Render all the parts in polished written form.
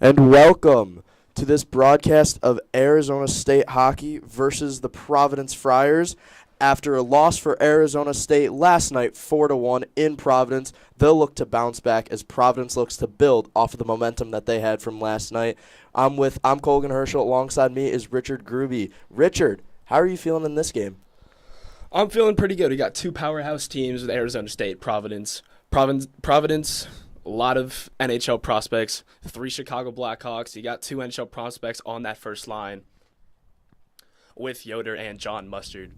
And welcome to this broadcast of Arizona State Hockey versus the Providence Friars. After a loss for Arizona State last night, 4-1 in Providence, they'll look to bounce back as Providence looks to build off of the momentum that they had from last night. I'm Colgan Herschel. Alongside me is Richard Gruby. Richard, how are you feeling in this game? I'm feeling pretty good. We got two powerhouse teams with Arizona State, Providence, a lot of NHL prospects, 3 Chicago Blackhawks. You got 2 NHL prospects on that first line with Yoder and John Mustard.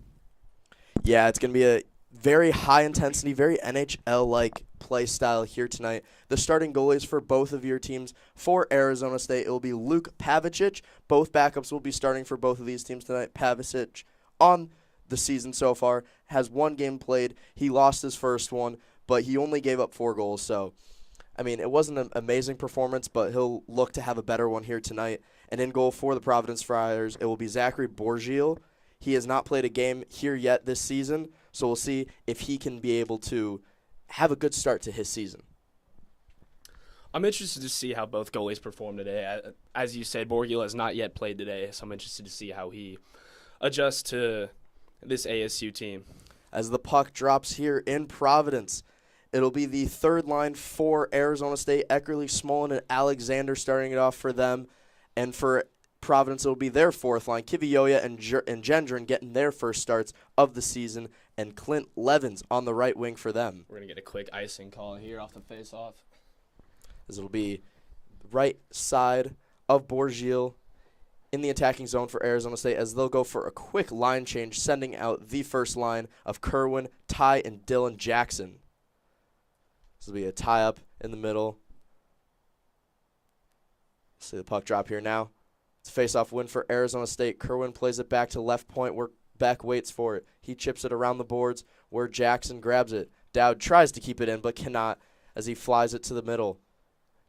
Yeah, it's going to be a very high-intensity, very NHL-like play style here tonight. The starting goalies for both of your teams for Arizona State, it will be Luke Pavicic. Both backups will be starting for both of these teams tonight. Pavicic on the season so far has 1 game played. He lost his first one, but he only gave up 4 goals. So, I mean, it wasn't an amazing performance, but he'll look to have a better one here tonight. And in goal for the Providence Friars, it will be Zachary Borgil. He has not played a game here yet this season, so we'll see if he can be able to have a good start to his season. I'm interested to see how both goalies perform today. As you said, Borgil has not yet played today, so I'm interested to see how he adjusts to this ASU team. As the puck drops here in Providence, it'll be the third line for Arizona State. Eckerly, Smolin, and Alexander starting it off for them. And for Providence, it'll be their fourth line. Kivioya and Gendron getting their first starts of the season. And Clint Levins on the right wing for them. We're going to get a quick icing call here off the face-off. As it'll be right side of Borgil in the attacking zone for Arizona State as they'll go for a quick line change, sending out the first line of Kerwin, Ty, and Dylan Jackson. This will be a tie-up in the middle. See the puck drop here now. It's a face-off win for Arizona State. Kerwin plays it back to left point where Beck waits for it. He chips it around the boards where Jackson grabs it. Dowd tries to keep it in but cannot as he flies it to the middle.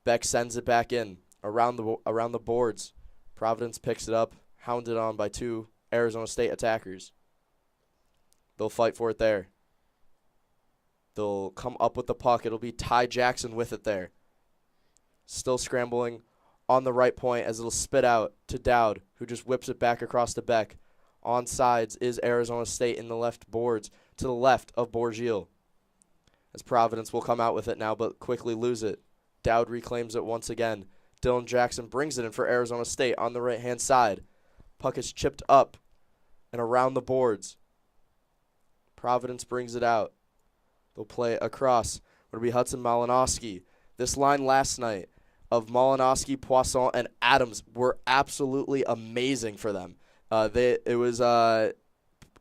Beck sends it back in around the boards. Providence picks it up, hounded on by 2 Arizona State attackers. They'll fight for it there. They'll come up with the puck. It'll be Ty Jackson with it there. Still scrambling on the right point as it'll spit out to Dowd, who just whips it back across to Beck. On sides is Arizona State in the left boards to the left of Borgil. As Providence will come out with it now but quickly lose it. Dowd reclaims it once again. Dylan Jackson brings it in for Arizona State on the right-hand side. Puck is chipped up and around the boards. Providence brings it out. They'll play across. It'll be Hudson Malinowski. This line last night of Malinowski, Poisson, and Adams were absolutely amazing for them. It was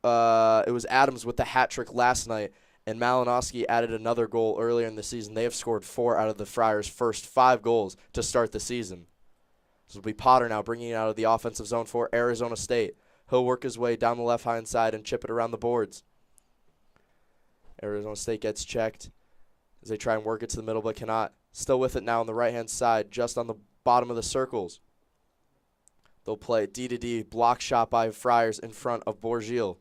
Adams with the hat trick last night, and Malinowski added another goal earlier in the season. They have scored 4 out of the Friars' first 5 goals to start the season. This will be Potter now bringing it out of the offensive zone for Arizona State. He'll work his way down the left-hand side and chip it around the boards. Arizona State gets checked as they try and work it to the middle but cannot. Still with it now on the right-hand side, just on the bottom of the circles. They'll play D-to-D, block shot by Friars in front of Borgil.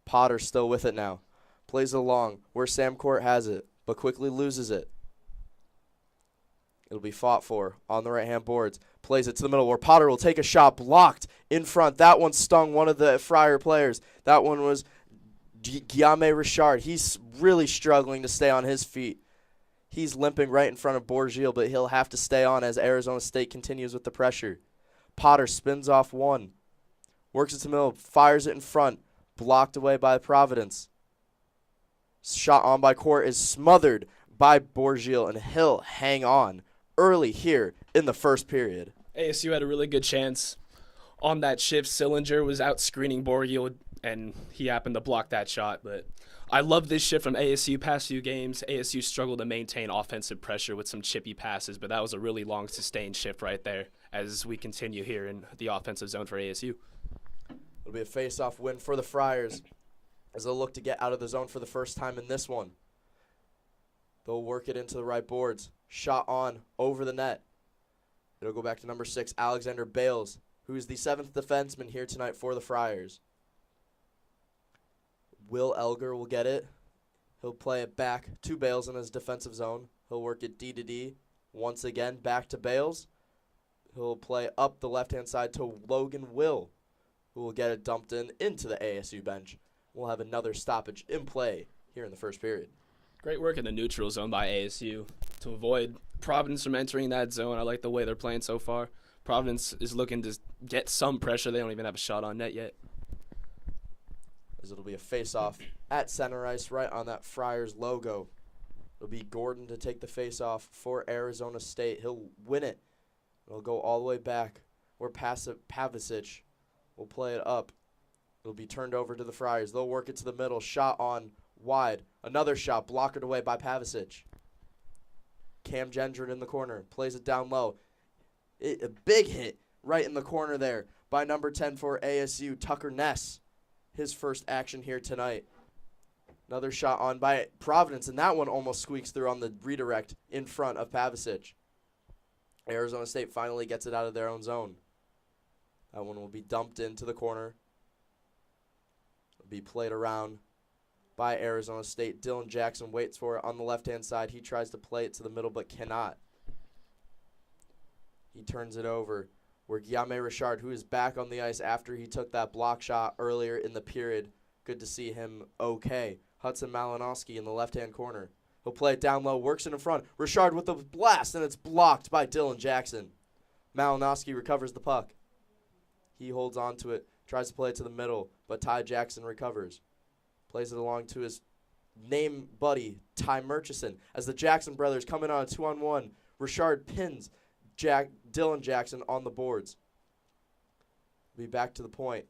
Potter still with it now. Plays it along where Sam Court has it, but quickly loses it. It'll be fought for on the right-hand boards. Plays it to the middle where Potter will take a shot, blocked in front. That one stung one of the Friar players. That one was Guillaume Richard. He's really struggling to stay on his feet. He's limping right in front of Borgil, but he'll have to stay on as Arizona State continues with the pressure. Potter spins off one. Works it to the middle, fires it in front. Blocked away by Providence. Shot on by Court is smothered by Borgil, and he'll hang on early here in the first period. ASU had a really good chance on that shift. Sillinger was out screening Borgil, and he happened to block that shot. But I love this shift from ASU past few games. ASU struggled to maintain offensive pressure with some chippy passes, but that was a really long, sustained shift right there as we continue here in the offensive zone for ASU. It'll be a face-off win for the Friars as they'll look to get out of the zone for the first time in this one. They'll work it into the right boards. Shot on over the net. It'll go back to number 6, Alexander Bales, who is the 7th defenseman here tonight for the Friars. Will Elger will get it. He'll play it back to Bales in his defensive zone. He'll work it D-to-D. Once again, back to Bales. He'll play up the left-hand side to Logan Will, who will get it dumped into the ASU bench. We'll have another stoppage in play here in the first period. Great work in the neutral zone by ASU to avoid Providence from entering that zone. I like the way they're playing so far. Providence is looking to get some pressure. They don't even have a shot on net yet. As it'll be a face-off at center ice right on that Friars logo. It'll be Gordon to take the face-off for Arizona State. He'll win it. It'll go all the way back where Pavicic will play it up. It'll be turned over to the Friars. They'll work it to the middle. Shot on wide. Another shot blocked away by Pavicic. Cam Gendron in the corner. Plays it down low. A big hit right in the corner there by number 10 for ASU, Tucker Ness. His first action here tonight. Another shot on by Providence, and that one almost squeaks through on the redirect in front of Pavicic. Arizona State finally gets it out of their own zone. That one will be dumped into the corner. It'll be played around by Arizona State. Dylan Jackson waits for it on the left-hand side. He tries to play it to the middle but cannot. He turns it over where Guillaume Richard, who is back on the ice after he took that block shot earlier in the period. Good to see him okay. Hudson Malinowski in the left-hand corner. He'll play it down low, works it in front. Richard with the blast, and it's blocked by Dylan Jackson. Malinowski recovers the puck. He holds on to it, tries to play it to the middle, but Ty Jackson recovers. Plays it along to his name buddy, Ty Murchison. As the Jackson brothers come in on a 2-on-1, Richard pins Dylan Jackson on the boards. Be back to the point.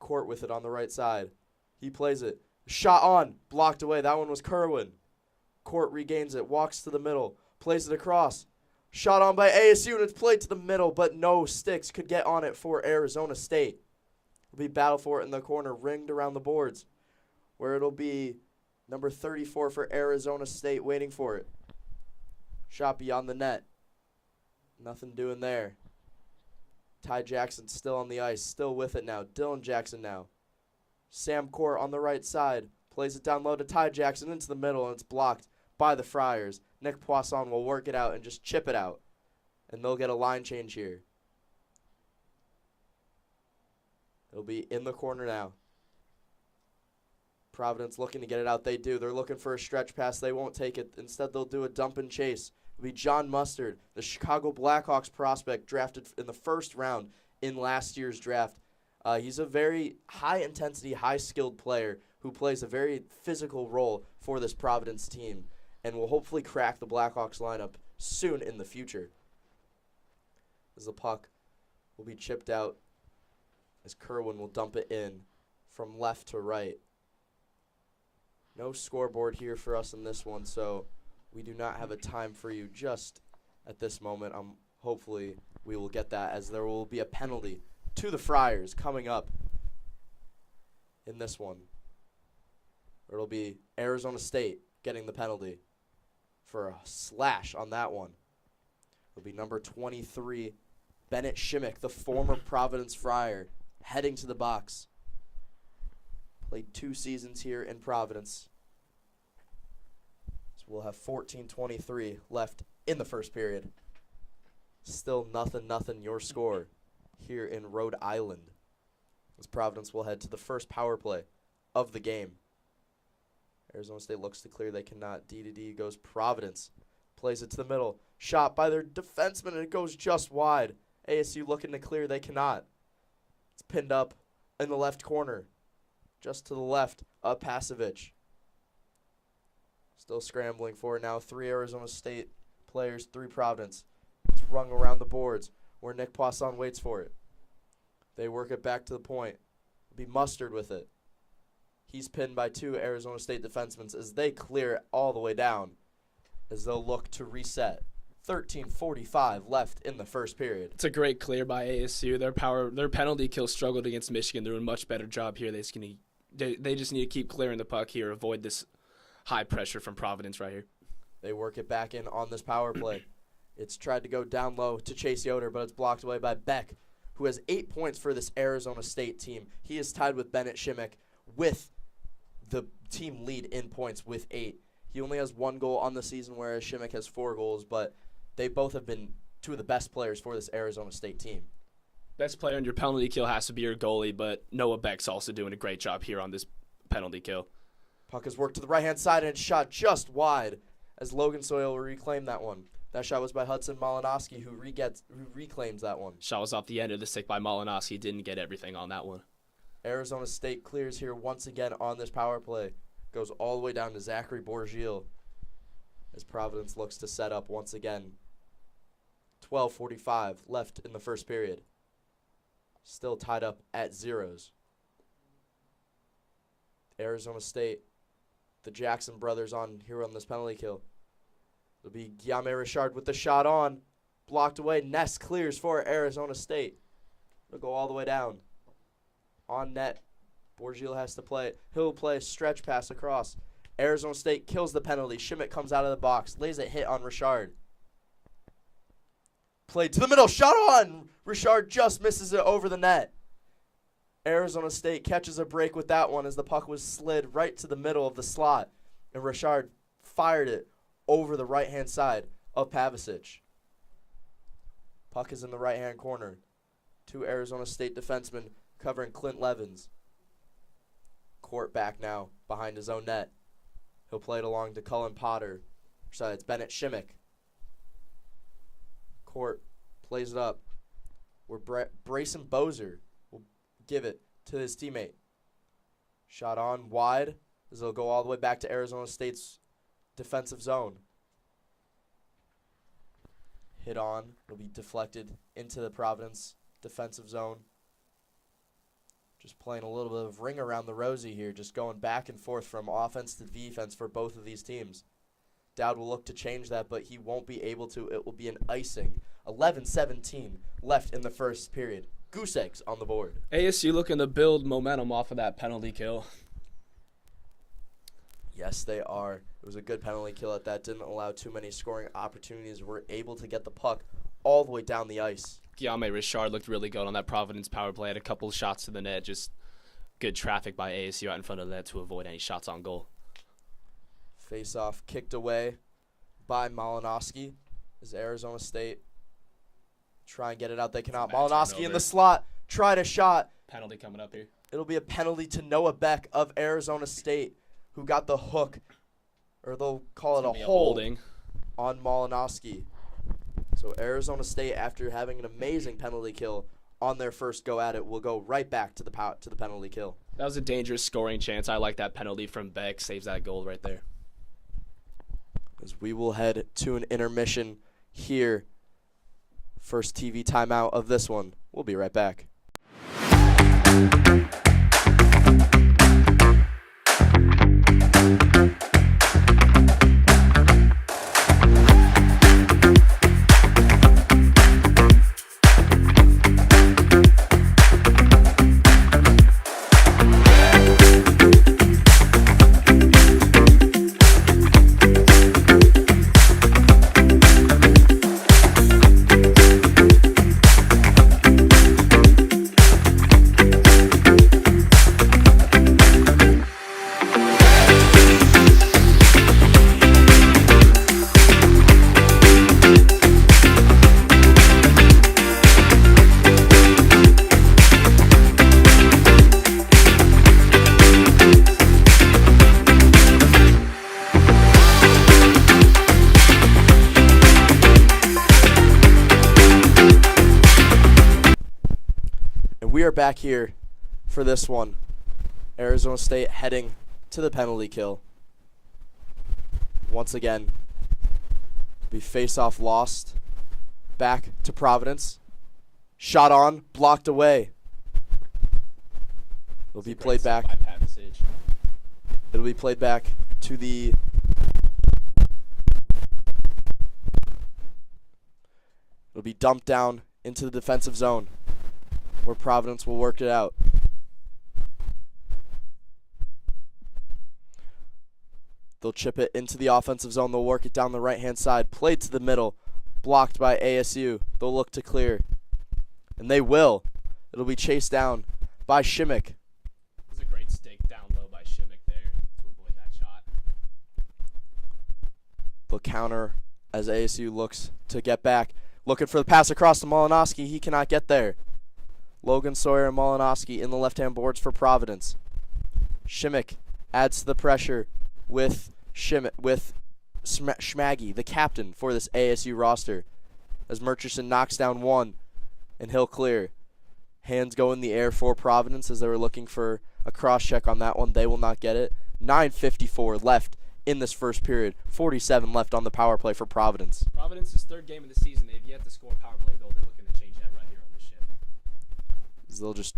Court with it on the right side. He plays it. Shot on. Blocked away. That one was Kerwin. Court regains it. Walks to the middle. Plays it across. Shot on by ASU, and it's played to the middle, but no sticks could get on it for Arizona State. It'll be battle for it in the corner, ringed around the boards, where it'll be number 34 for Arizona State waiting for it. Shot beyond the net. Nothing doing there. Ty Jackson still on the ice, still with it now. Dylan Jackson now. Sam Court on the right side. Plays it down low to Ty Jackson into the middle, and it's blocked by the Friars. Nick Poisson will work it out and just chip it out. And they'll get a line change here. It'll be in the corner now. Providence looking to get it out. They do. They're looking for a stretch pass. They won't take it. Instead, they'll do a dump and chase. It'll be John Mustard, the Chicago Blackhawks prospect drafted in the first round in last year's draft. He's a very high-intensity, high-skilled player who plays a very physical role for this Providence team and will hopefully crack the Blackhawks lineup soon in the future. As the puck will be chipped out, as Kerwin will dump it in from left to right. No scoreboard here for us in this one, so we do not have a time for you just at this moment. Hopefully we will get that, as there will be a penalty to the Friars coming up in this one. It'll be Arizona State getting the penalty for a slash on that one. It'll be number 23, Bennett Shimmick, the former Providence Friar, heading to the box. Played 2 seasons here in Providence. So we'll have 14:23 left in the first period. Still nothing your score here in Rhode Island. As Providence will head to the first power play of the game. Arizona State looks to clear. They cannot. D goes Providence. Plays it to the middle. Shot by their defenseman, and it goes just wide. ASU looking to clear. They cannot. It's pinned up in the left corner. Just to the left of Pasovich. Still scrambling for it now. 3 Arizona State players, 3 Providence. It's rung around the boards where Nick Poisson waits for it. They work it back to the point. It'll be Mustard with it. He's pinned by 2 Arizona State defensemen as they clear it all the way down as they'll look to reset. 13:45 left in the first period. It's a great clear by ASU. Their penalty kill struggled against Michigan. They're doing a much better job here. They just need to keep clearing the puck here, avoid this high pressure from Providence right here. They work it back in on this power play. It's tried to go down low to Chase Yoder, but it's blocked away by Beck, who has 8 points for this Arizona State team. He is tied with Bennett Shimmick with the team lead in points with 8. He only has 1 goal on the season, whereas Shimmick has 4 goals, but they both have been two of the best players for this Arizona State team. Best player on your penalty kill has to be your goalie, but Noah Beck's also doing a great job here on this penalty kill. Puck is worked to the right-hand side and it's shot just wide as Logan Sawyer will reclaim that one. That shot was by Hudson Malinowski, who reclaims that one. Shot was off the end of the stick by Malinowski. Didn't get everything on that one. Arizona State clears here once again on this power play. Goes all the way down to Zachary Borgil as Providence looks to set up once again. 12:45 left in the first period. Still tied up at zeros. Arizona State, the Jackson brothers on here on this penalty kill. It'll be Guillaume Richard with the shot on. Blocked away. Ness clears for Arizona State. It'll go all the way down. On net. Borgil has to play it. He'll play a stretch pass across. Arizona State kills the penalty. Schmidt comes out of the box. Lays a hit on Richard. Played to the middle. Shot on. Richard just misses it over the net. Arizona State catches a break with that one as the puck was slid right to the middle of the slot. And Richard fired it over the right-hand side of Pavicic. Puck is in the right-hand corner. Two Arizona State defensemen covering Clint Levins. Court back now behind his own net. He'll play it along to Cullen Potter. So it's Bennett Shimmick. Court plays it up. Where Brayson Bozer will give it to his teammate. Shot on wide as it'll go all the way back to Arizona State's defensive zone. Hit on. It'll be deflected into the Providence defensive zone. Just playing a little bit of ring around the rosy here, just going back and forth from offense to defense for both of these teams. Dowd will look to change that, but he won't be able to. It will be an icing. 11-17 left in the first period. Goose eggs on the board. ASU looking to build momentum off of that penalty kill. Yes, they are. It was a good penalty kill at that. Didn't allow too many scoring opportunities. Were able to get the puck all the way down the ice. Guillaume Richard looked really good on that Providence power play. Had a couple of shots to the net. Just good traffic by ASU out in front of the net to avoid any shots on goal. Face-off kicked away by Malinowski. As Arizona State try and get it out. They cannot. Malinowski in the slot. Tried a shot. Penalty coming up here. It'll be a penalty to Noah Beck of Arizona State, who got the hook, or they'll call it a holding on Malinowski. So Arizona State, after having an amazing penalty kill on their first go at it, will go right back to the penalty kill. That was a dangerous scoring chance. I like that penalty from Beck. Saves that goal right there. As we will head to an intermission here. First TV timeout of this one. We'll be right back. We are back here for this one. Arizona State heading to the penalty kill. Once again, be face-off lost. Back to Providence. Shot on, blocked away. It'll be played back. It'll be played back to the It'll be dumped down into the defensive zone, where Providence will work it out. They'll chip it into the offensive zone. They'll work it down the right-hand side. Played to the middle. Blocked by ASU. They'll look to clear. And they will. It'll be chased down by Shimmick. It was a great stick down low by Shimmick there to avoid that shot. They'll counter as ASU looks to get back Looking for the pass across to Malinowski. He cannot get there. Logan Sawyer and Malinowski in the left-hand boards for Providence. Shimmick adds to the pressure with Schmaggy, the captain for this ASU roster. As Murchison knocks down one, and he'll clear. Hands go in the air for Providence as they were looking for a cross-check on that one. They will not get it. 9:54 left in this first period. 47 left on the power play for Providence. Providence's third game of the season. They've yet to score a power play goal. They're looking to change that right here on this shift. They'll just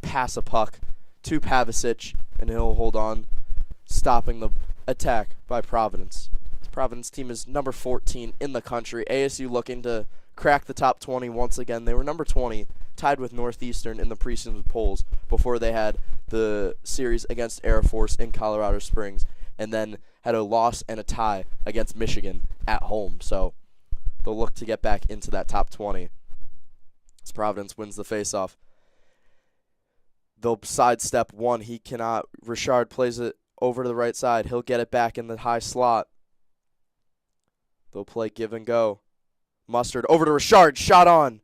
pass a puck to Pavicic, and he'll hold on, stopping the attack by Providence. This Providence team is number 14 in the country. ASU looking to crack the top 20 once again. They were number 20, tied with Northeastern in the preseason polls before they had the series against Air Force in Colorado Springs, and then had a loss and a tie against Michigan at home. So they'll look to get back into that top 20 as Providence wins the faceoff. They'll sidestep one. He cannot. Richard plays it over to the right side. He'll get it back in the high slot. They'll play give and go. Mustard over to Richard. Shot on.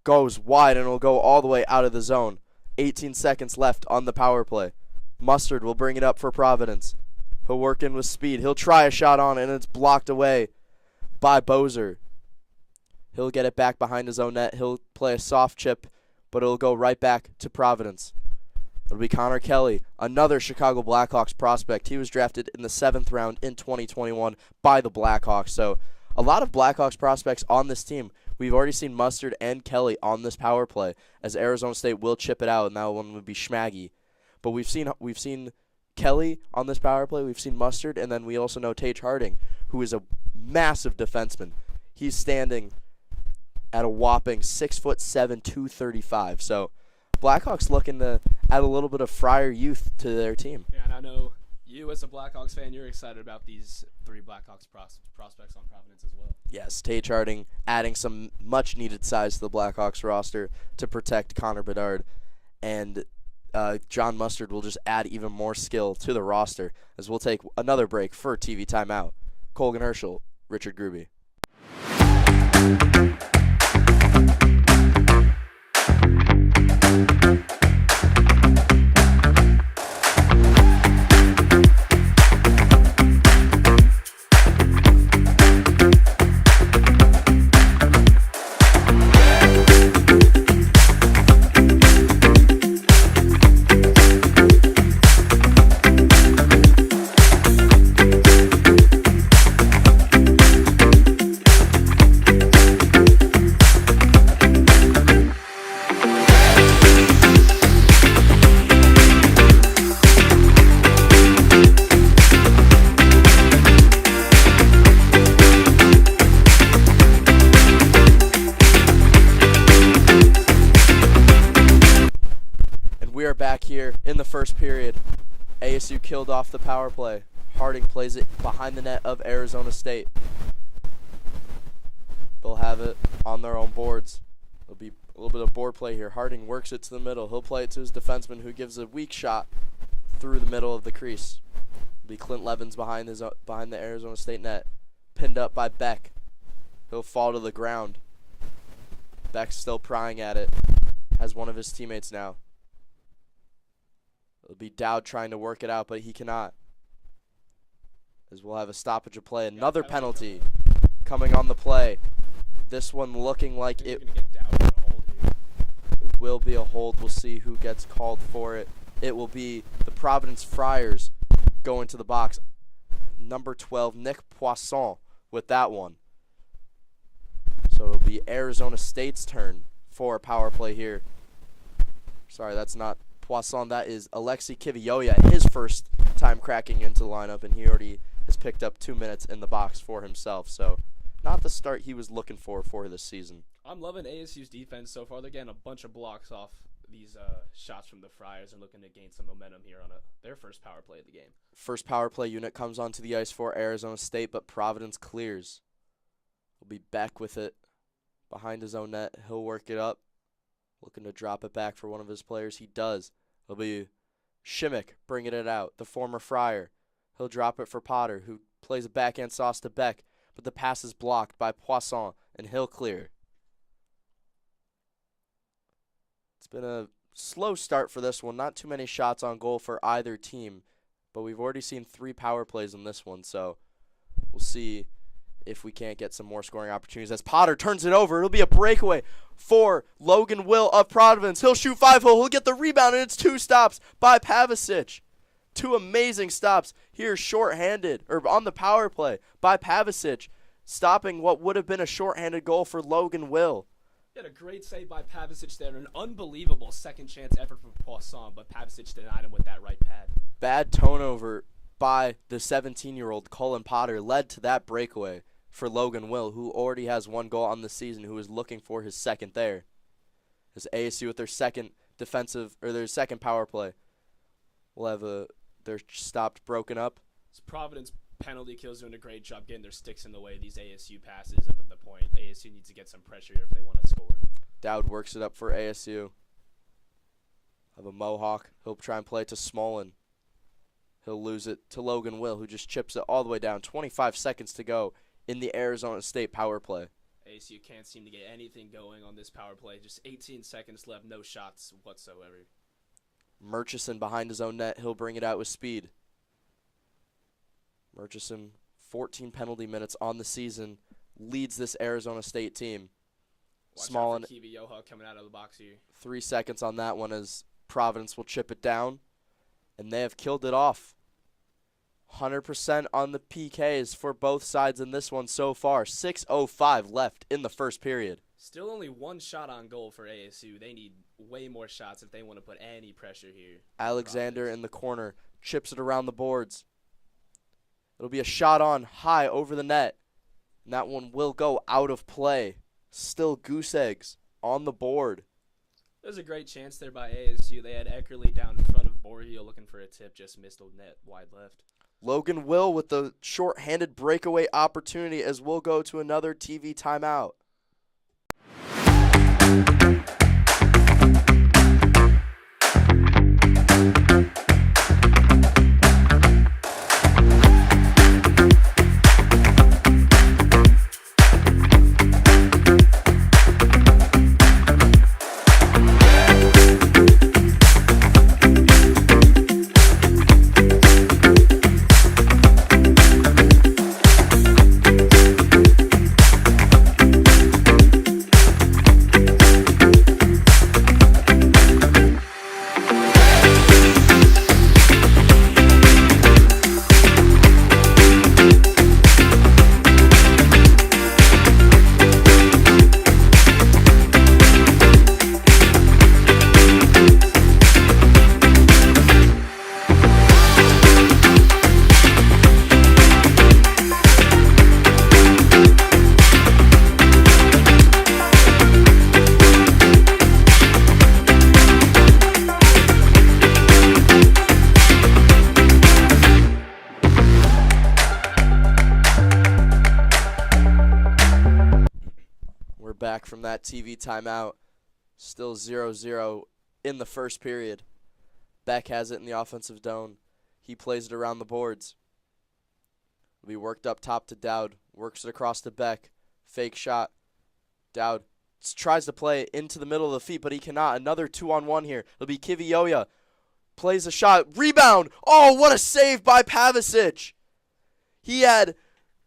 Goes wide and will go all the way out of the zone. 18 seconds left on the power play. Mustard will bring it up for Providence. He'll work in with speed. He'll try a shot on, and it's blocked away by Bozer. He'll get it back behind his own net. He'll play a soft chip, but it'll go right back to Providence. It'll be Connor Kelly, another Chicago Blackhawks prospect. He was drafted in the 7th round in 2021 by the Blackhawks. So a lot of Blackhawks prospects on this team. We've already seen Mustard and Kelly on this power play, as Arizona State will chip it out, and that one would be Schmaggy. But we've seen Kelly on this power play. We've seen Mustard, and then we also know Tage Harding, who is a massive defenseman. He's standing at a whopping 6'7", 235. So Blackhawks looking to add a little bit of Friar youth to their team. Yeah, and I know you as a Blackhawks fan, you're excited about these 3 Blackhawks prospects on Providence as well. Yes, Tage Harding adding some much-needed size to the Blackhawks roster to protect Connor Bedard, and John Mustard will just add even more skill to the roster, as we'll take another break for TV timeout. Colgan Herschel, Richard Gruby. Back here in the first period. ASU killed off the power play. Harding plays it behind the net of Arizona State. They'll have it on their own boards. There'll be a little bit of board play here. Harding works it to the middle. He'll play it to his defenseman, who gives a weak shot through the middle of the crease. It'll be Clint Levins behind the Arizona State net. Pinned up by Beck. He'll fall to the ground. Beck's still prying at it. Has one of his teammates now. It'll be Dowd trying to work it out, but he cannot. As we'll have a stoppage of play. Another penalty coming on the play. This one looking like it will be a hold. We'll see who gets called for it. It will be the Providence Friars going to the box. Number 12, Nick Poisson with that one. So it'll be Arizona State's turn for a power play here. Sorry, that's not Poisson. That is Alexei Kiviyoya, his first time cracking into the lineup, and he already has picked up 2 minutes in the box for himself. So not the start he was looking for this season. I'm loving ASU's defense so far. They're getting a bunch of blocks off these shots from the Friars and looking to gain some momentum here on their first power play of the game. First power play unit comes onto the ice for Arizona State, but Providence clears. He'll be back with it behind his own net. He'll work it up, looking to drop it back for one of his players. He does. It'll be Shimmick bringing it out, the former Friar. He'll drop it for Potter, who plays a backhand sauce to Beck, but the pass is blocked by Poisson, and he'll clear. It's been a slow start for this one. Not too many shots on goal for either team, but we've already seen 3 power plays in this one, so we'll see if we can't get some more scoring opportunities. As Potter turns it over, it'll be a breakaway for Logan Will of Providence. He'll shoot 5-hole. He'll get the rebound, and it's 2 stops by Pavicic. 2 amazing stops here shorthanded, or on the power play by Pavicic, stopping what would have been a shorthanded goal for Logan Will. He had a great save by Pavicic there, an unbelievable second chance effort from Poisson, but Pavicic denied him with that right pad. Bad turnover by the 17-year-old Cullen Potter led to that breakaway for Logan Will, who already has 1 goal on the season, who is looking for his second there. As ASU with their second power play will have they're stopped, broken up. Providence penalty kills doing a great job getting their sticks in the way of these ASU passes up at the point. ASU needs to get some pressure here if they want to score. Dowd works it up for ASU. Have a Mohawk. He'll try and play it to Smolin. He'll lose it to Logan Will, who just chips it all the way down. 25 seconds to go in the Arizona State power play. ASU can't seem to get anything going on this power play. Just 18 seconds left, no shots whatsoever. Murchison behind his own net. He'll bring it out with speed. Murchison, 14 penalty minutes on the season, leads this Arizona State team. Small and Kiwi Yoha coming out of the box here. 3 seconds on that one as Providence will chip it down, and they have killed it off. 100% on the PKs for both sides in this one so far. 6:05 left in the first period. Still only 1 shot on goal for ASU. They need way more shots if they want to put any pressure here. Alexander in the corner chips it around the boards. It'll be a shot on high over the net, and that one will go out of play. Still goose eggs on the board. There's a great chance there by ASU. They had Eckerly down in front of Borgio looking for a tip, just missed the net wide left. Logan Will with the short-handed breakaway opportunity as we'll go to another TV timeout. Back from that TV timeout. Still 0-0 in the first period. Beck has it in the offensive zone. He plays it around the boards. Will be worked up top to Dowd. Works it across to Beck. Fake shot. Dowd tries to play it into the middle of the feet, but he cannot. Another 2-on-1 here. It'll be Kivioya. Plays a shot. Rebound. Oh, what a save by Pavicic. He had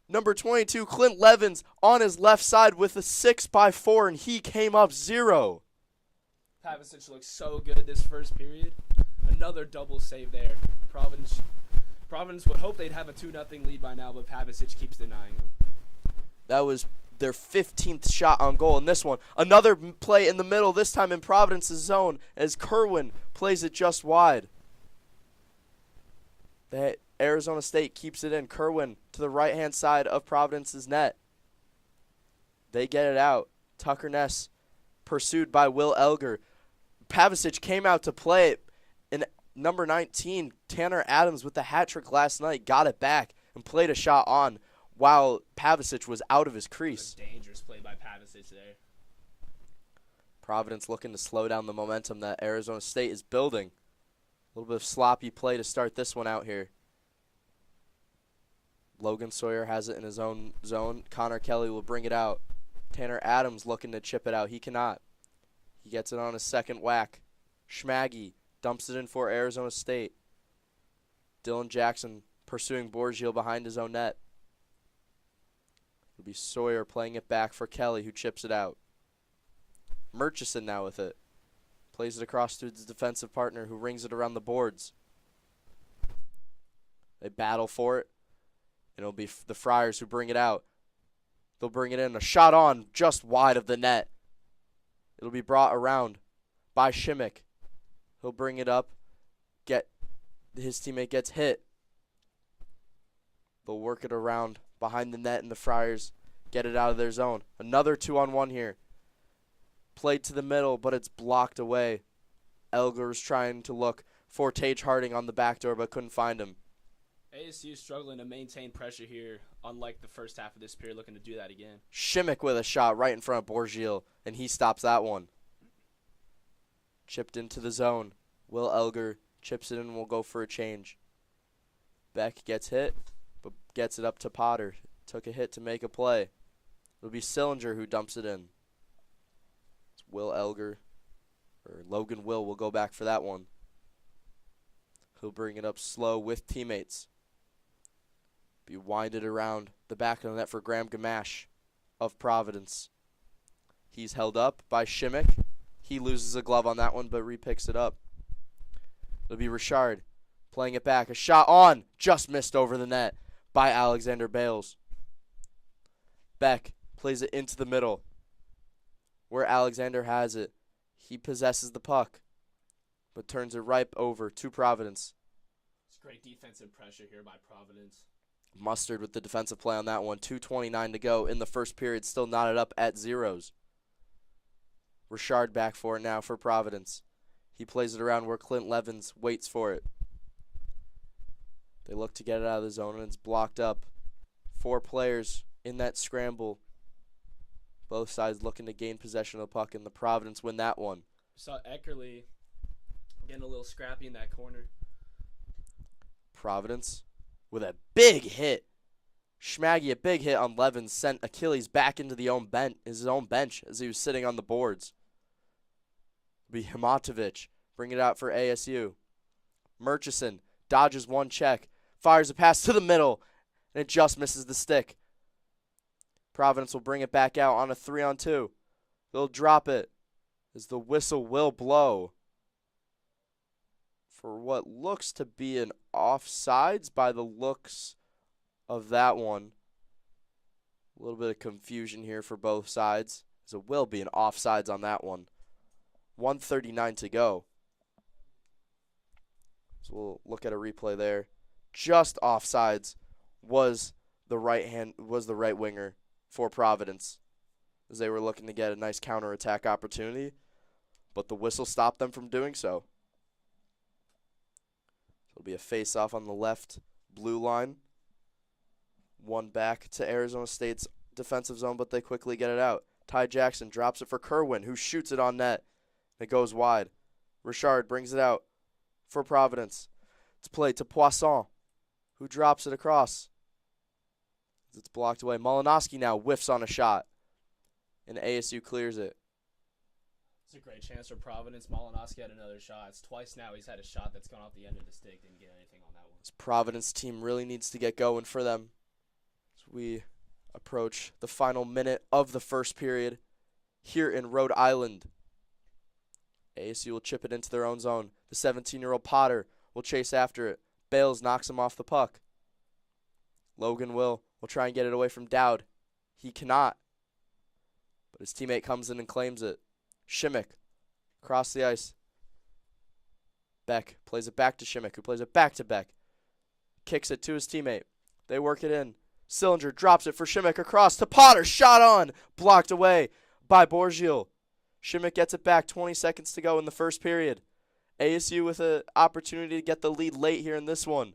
number 22, Clint Levins, on his left side with a 6x4, and he came up 0. Pavicic looks so good this first period. Another double save there. Providence would hope they'd have a 2-0 lead by now, but Pavicic keeps denying them. That was their 15th shot on goal in this one. Another play in the middle, this time in Providence's zone, as Kerwin plays it just wide. Arizona State keeps it in. Kerwin to the right-hand side of Providence's net. They get it out. Tucker Ness pursued by Will Elger. Pavicic came out to play it. And number 19, Tanner Adams, with the hat trick last night, got it back and played a shot on while Pavicic was out of his crease. Dangerous play by Pavicic there. Providence looking to slow down the momentum that Arizona State is building. A little bit of sloppy play to start this one out here. Logan Sawyer has it in his own zone. Connor Kelly will bring it out. Tanner Adams looking to chip it out. He cannot. He gets it on his second whack. Schmaggy dumps it in for Arizona State. Dylan Jackson pursuing Borgil behind his own net. It'll be Sawyer playing it back for Kelly, who chips it out. Murchison now with it. Plays it across to his defensive partner, who rings it around the boards. They battle for it. And it'll be the Friars who bring it out. They'll bring it in. A shot on just wide of the net. It'll be brought around by Shimmick. He'll bring it up. His teammate gets hit. They'll work it around behind the net, and the Friars get it out of their zone. Another 2-on-1 here. Played to the middle, but it's blocked away. Elger's trying to look for Tage Harding on the back door, but couldn't find him. ASU struggling to maintain pressure here, unlike the first half of this period, looking to do that again. Shimmick with a shot right in front of Borgil, and he stops that one. Chipped into the zone. Will Elger chips it in and will go for a change. Beck gets hit, but gets it up to Potter. Took a hit to make a play. It'll be Sillinger who dumps it in. It's Will Elger, or Logan will go back for that one. He'll bring it up slow with teammates. Be winded around the back of the net for Graham Gamache of Providence. He's held up by Shimmick. He loses a glove on that one, but repicks it up. It'll be Richard playing it back. A shot on, just missed over the net by Alexander Bales. Beck plays it into the middle where Alexander has it. He possesses the puck, but turns it right over to Providence. It's great defensive pressure here by Providence. Mustard with the defensive play on that one. 2:29 to go in the first period, still knotted up at zeros. Richard back for it now for Providence. He plays it around where Clint Levins waits for it. They look to get it out of the zone, and it's blocked up. 4 players in that scramble. Both sides looking to gain possession of the puck, and the Providence win that one. We saw Eckerly getting a little scrappy in that corner. Providence with a big hit. Schmaggy, a big hit on Levins, sent Achilles back into his own bench as he was sitting on the boards. It'll be Himatovic. Bring it out for ASU. Murchison dodges one check. Fires a pass to the middle, and it just misses the stick. Providence will bring it back out on a 3-on-2. They'll drop it as the whistle will blow for what looks to be an offsides by the looks of that one. A little bit of confusion here for both sides, as it will be an offsides on that one. 1:39 to go. So we'll look at a replay there. Just offsides was the right winger for Providence, as they were looking to get a nice counterattack opportunity, but the whistle stopped them from doing so. It'll be a face-off on the left blue line. One back to Arizona State's defensive zone, but they quickly get it out. Ty Jackson drops it for Kerwin, who shoots it on net. It goes wide. Richard brings it out for Providence. It's played to Poisson, who drops it across. It's blocked away. Malinowski now whiffs on a shot, and ASU clears it. It's a great chance for Providence. Malinowski had another shot. It's twice now he's had a shot that's gone off the end of the stick. Didn't get anything on that one. This Providence team really needs to get going for them as we approach the final minute of the first period here in Rhode Island. ASU will chip it into their own zone. The 17-year-old Potter will chase after it. Bales knocks him off the puck. Logan will try and get it away from Dowd. He cannot, but his teammate comes in and claims it. Shimmick across the ice. Beck plays it back to Shimmick, who plays it back to Beck. Kicks it to his teammate. They work it in. Sillinger drops it for Shimmick across to Potter. Shot on. Blocked away by Borgil. Shimmick gets it back. 20 seconds to go in the first period. ASU with an opportunity to get the lead late here in this one.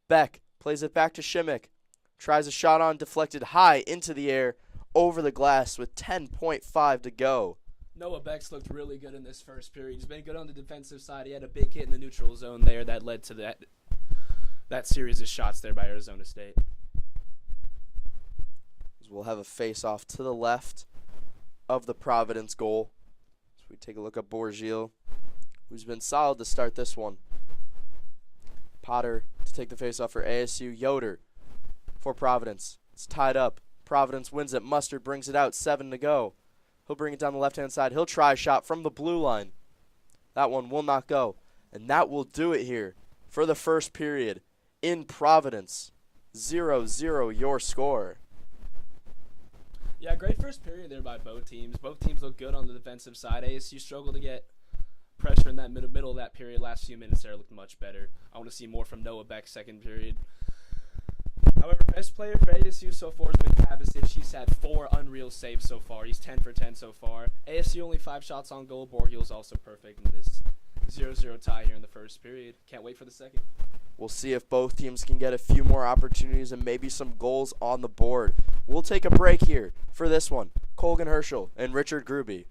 Beck plays it back to Shimmick. Tries a shot on, deflected high into the air, over the glass with 10.5 to go. Noah Beck's looked really good in this first period. He's been good on the defensive side. He had a big hit in the neutral zone there that led to that series of shots there by Arizona State. We'll have a face-off to the left of the Providence goal. So we take a look at Borgil, who's been solid to start this one. Potter to take the faceoff for ASU. Yoder for Providence. It's tied up. Providence wins it. Mustard brings it out. 7 to go. He'll bring it down the left-hand side. He'll try a shot from the blue line. That one will not go. And that will do it here for the first period in Providence. 0-0 your score. Yeah, great first period there by both teams. Both teams look good on the defensive side. ASU struggled to get pressure in that middle of that period. Last few minutes there looked much better. I want to see more from Noah Beck second period. However, best player for ASU so far has been Kavicic. He's had 4 unreal saves so far. He's 10 for 10 so far. ASU only 5 shots on goal. Borgil's also perfect in this 0-0 tie here in the first period. Can't wait for the second. We'll see if both teams can get a few more opportunities and maybe some goals on the board. We'll take a break here for this one. Colgan Herschel and Richard Gruby.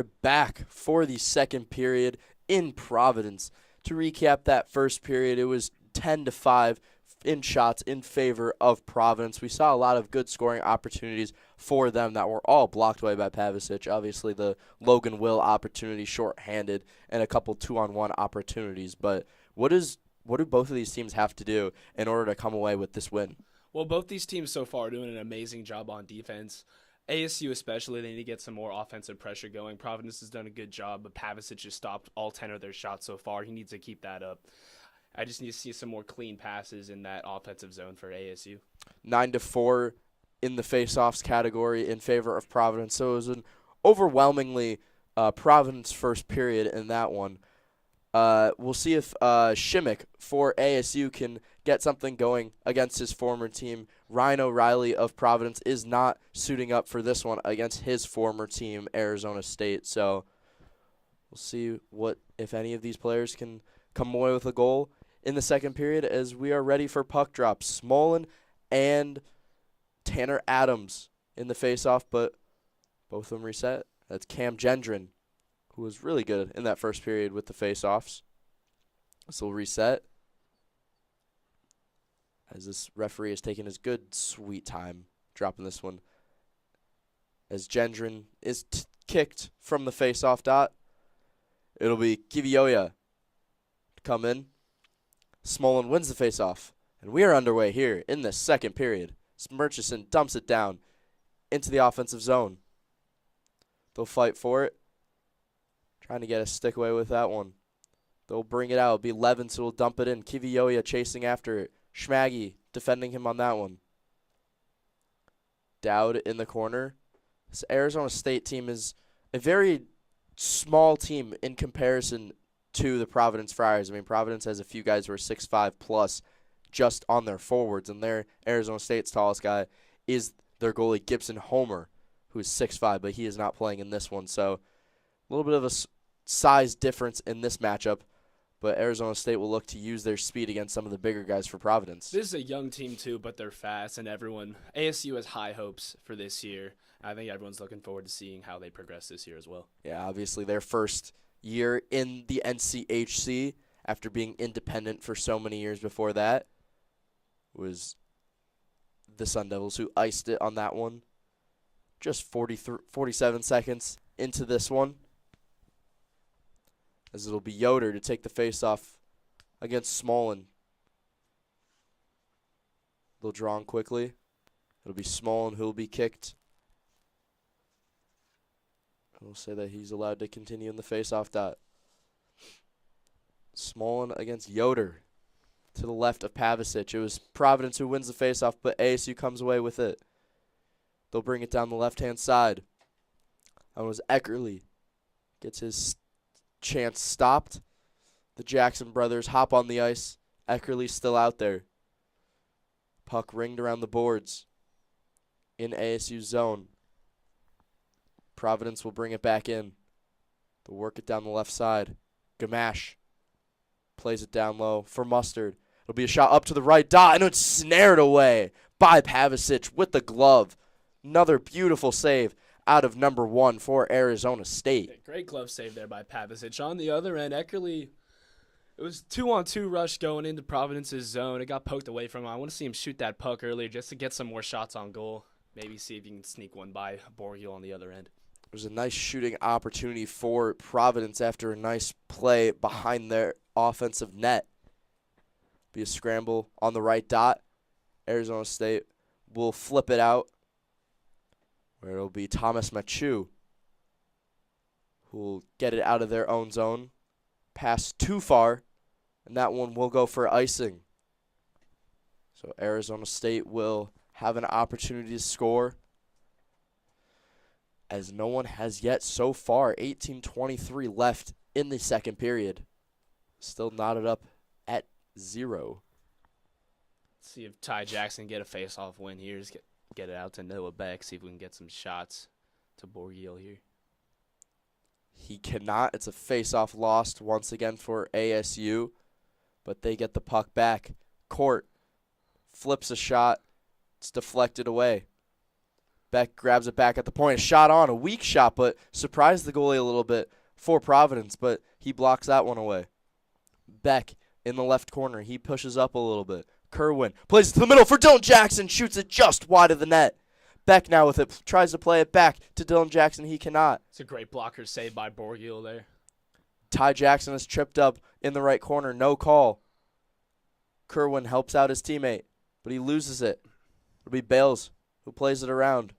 are back for the second period in Providence. To recap that first period, it was 10-5 in shots in favor of Providence. We saw a lot of good scoring opportunities for them that were all blocked away by Pavicic. Obviously, the Logan Will opportunity shorthanded and a couple 2-on-1 opportunities. But what do both of these teams have to do in order to come away with this win? Well, both these teams so far are doing an amazing job on defense. ASU especially, they need to get some more offensive pressure going. Providence has done a good job, but Pavicic just stopped all 10 of their shots so far. He needs to keep that up. I just need to see some more clean passes in that offensive zone for ASU. 9-4 in the face-offs category in favor of Providence. So it was an overwhelmingly Providence first period in that one. We'll see if Shimmick for ASU can get something going against his former team. Ryan O'Reilly of Providence is not suiting up for this one against his former team, Arizona State. So we'll see what, if any of these players can come away with a goal in the second period as we are ready for puck drops. Smolin and Tanner Adams in the face-off, but both of them reset. That's Cam Gendron, who was really good in that first period with the face-offs. This will reset as this referee has taken his good, sweet time dropping this one. As Gendron is kicked from the face-off dot, it'll be Kivioya to come in. Smolin wins the face-off, and we are underway here in the second period. Murchison dumps it down into the offensive zone. They'll fight for it. Trying to get a stick away with that one. They'll bring it out. It'll be Levins who will dump it in. Kivioya chasing after it. Schmaggy defending him on that one. Dowd in the corner. This Arizona State team is a very small team in comparison to the Providence Friars. I mean, Providence has a few guys who are 6'5 plus just on their forwards, and their Arizona State's tallest guy is their goalie Gibson Homer, who is 6'5, but he is not playing in this one. So a little bit of a size difference in this matchup, but Arizona State will look to use their speed against some of the bigger guys for Providence. This is a young team too, but they're fast, and ASU has high hopes for this year. I think everyone's looking forward to seeing how they progress this year as well. Yeah, obviously their first year in the NCHC after being independent for so many years before that was the Sun Devils who iced it on that one. Just 47 seconds into this one, as it'll be Yoder to take the face-off against Smolin. They'll draw him quickly. It'll be Smolin who will be kicked. We'll say that he's allowed to continue in the face-off dot. Smolin against Yoder to the left of Pavicic. It was Providence who wins the face-off, but ASU comes away with it. They'll bring it down the left-hand side. That was Eckerly. Gets his chance stopped. The Jackson brothers hop on the ice. Eckerly still out there. Puck ringed around the boards in ASU's zone. Providence will bring it back in. They'll work it down the left side. Gamache plays it down low for Mustard. It'll be a shot up to the right dot, and it's snared away by Pavicic with the glove. Another beautiful save out of number one for Arizona State. Great glove save there by Pavicic. On the other end, Eckerly, it was 2-on-2 rush going into Providence's zone. It got poked away from him. I want to see him shoot that puck earlier just to get some more shots on goal. Maybe see if you can sneak one by Borgiel on the other end. It was a nice shooting opportunity for Providence after a nice play behind their offensive net. Be a scramble on the right dot. Arizona State will flip it out, where it'll be Thomas Machu who will get it out of their own zone. Pass too far, and that one will go for icing. So Arizona State will have an opportunity to score, as no one has yet so far. 18:23 left in the second period. Still knotted up at 0. Let's see if Ty Jackson get a face-off win here. Just get it out to Noah Beck. See if we can get some shots to Borgiel here. He cannot. It's a face-off lost once again for ASU, but they get the puck back. Court flips a shot. It's deflected away. Beck grabs it back at the point. A shot on, a weak shot, but surprised the goalie a little bit for Providence, but he blocks that one away. Beck in the left corner. He pushes up a little bit. Kerwin plays it to the middle for Dylan Jackson. Shoots it just wide of the net. Beck now with it. Tries to play it back to Dylan Jackson. He cannot. It's a great blocker save by Borgiel there. Ty Jackson is tripped up in the right corner. No call. Kerwin helps out his teammate, but he loses it. It'll be Bales who plays it around.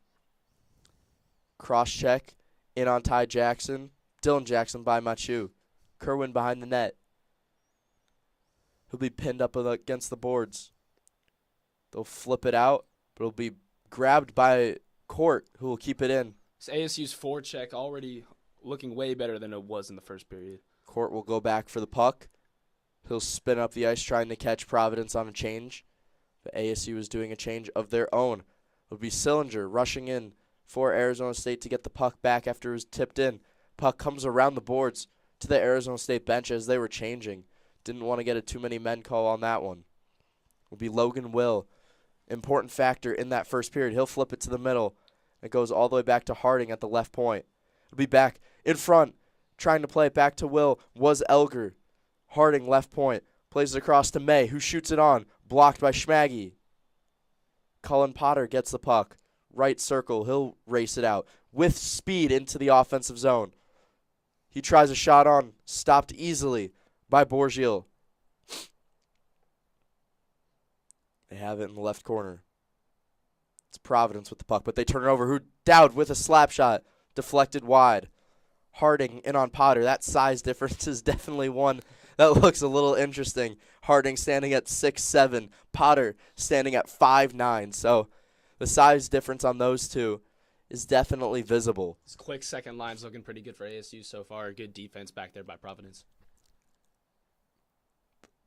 Cross check in on Ty Jackson. Dylan Jackson by Machu. Kerwin behind the net. He'll be pinned up against the boards. They'll flip it out, but it'll be grabbed by Court, who will keep it in. This ASU's forecheck already looking way better than it was in the first period. Court will go back for the puck. He'll spin up the ice trying to catch Providence on a change. But ASU is doing a change of their own. It'll be Sillinger rushing in for Arizona State to get the puck back after it was tipped in. Puck comes around the boards to the Arizona State bench as they were changing. Didn't want to get a too many men call on that one. Will be Logan Will. Important factor in that first period. He'll flip it to the middle. It goes all the way back to Harding at the left point. It'll be back in front. Trying to play it back to Will was Elger. Harding left point. Plays it across to May, who shoots it on. Blocked by Schmaggy. Cullen Potter gets the puck. Right circle. He'll race it out with speed into the offensive zone. He tries a shot on. Stopped easily by Borgiel. They have it in the left corner. It's Providence with the puck, but they turn it over. Who Dowd with a slap shot. Deflected wide. Harding in on Potter. That size difference is definitely one that looks a little interesting. Harding standing at 6'7". Potter standing at 5'9". So the size difference on those two is definitely visible. This quick second line's looking pretty good for ASU so far. Good defense back there by Providence.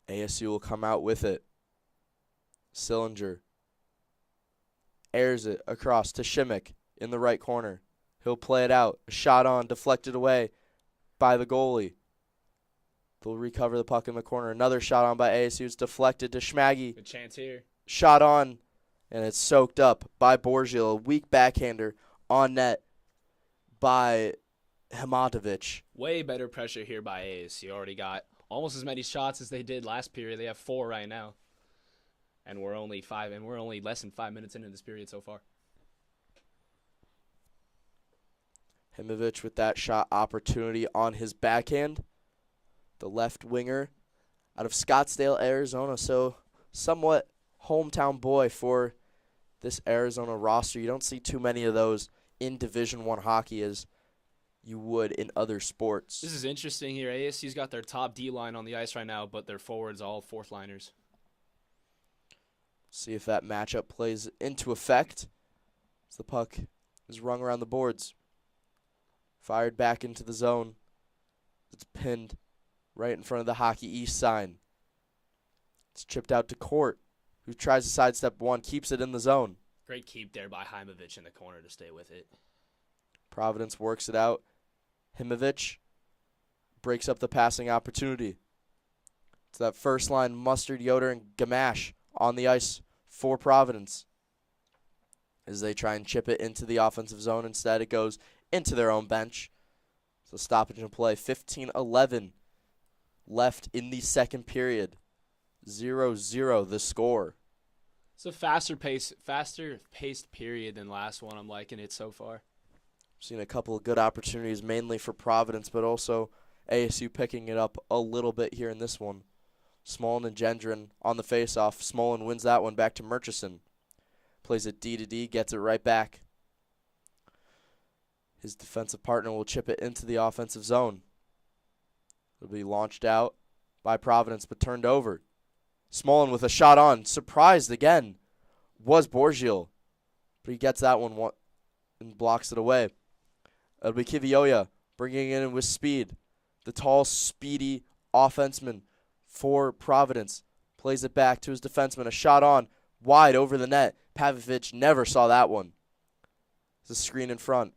ASU will come out with it. Sillinger airs it across to Shimmick in the right corner. He'll play it out. A shot on, deflected away by the goalie. They'll recover the puck in the corner. Another shot on by ASU. It's deflected to Schmaggy. Good chance here. Shot on, and it's soaked up by Borgiel. A weak backhander on net by Hamatovich. Way better pressure here by ASU. Already got almost as many shots as they did last period. They have 4 right now. And we're only less than 5 minutes into this period so far. Himovich with that shot opportunity on his backhand. The left winger out of Scottsdale, Arizona. So somewhat hometown boy for this Arizona roster. You don't see too many of those in Division I hockey as you would in other sports. This is interesting here. ASU's got their top D-line on the ice right now, but their forwards all fourth liners. See if that matchup plays into effect as the puck is rung around the boards. Fired back into the zone. It's pinned right in front of the Hockey East sign. It's chipped out to Court, who tries to sidestep one, keeps it in the zone. Great keep there by Himovich in the corner to stay with it. Providence works it out. Himovich breaks up the passing opportunity. It's that first line, Mustard, Yoder, and Gamache on the ice for Providence. As they try and chip it into the offensive zone, instead it goes into their own bench. So stoppage and play. 15-11 left in the second period. 0-0 the score. It's a faster paced period than last one. I'm liking it so far. Seen a couple of good opportunities, mainly for Providence, but also ASU picking it up a little bit here in this one. Smolin and Gendron on the faceoff. Smolin wins that one back to Murchison. Plays it D to D, gets it right back. His defensive partner will chip it into the offensive zone. It'll be launched out by Providence, but turned over. Smolin with a shot on. Surprised again was Borgiel, but he gets that one and blocks it away. It'll be Kivioya bringing it in with speed. The tall, speedy offenseman for Providence plays it back to his defenseman. A shot on, wide over the net. Pavlovich never saw that one. There's a screen in front.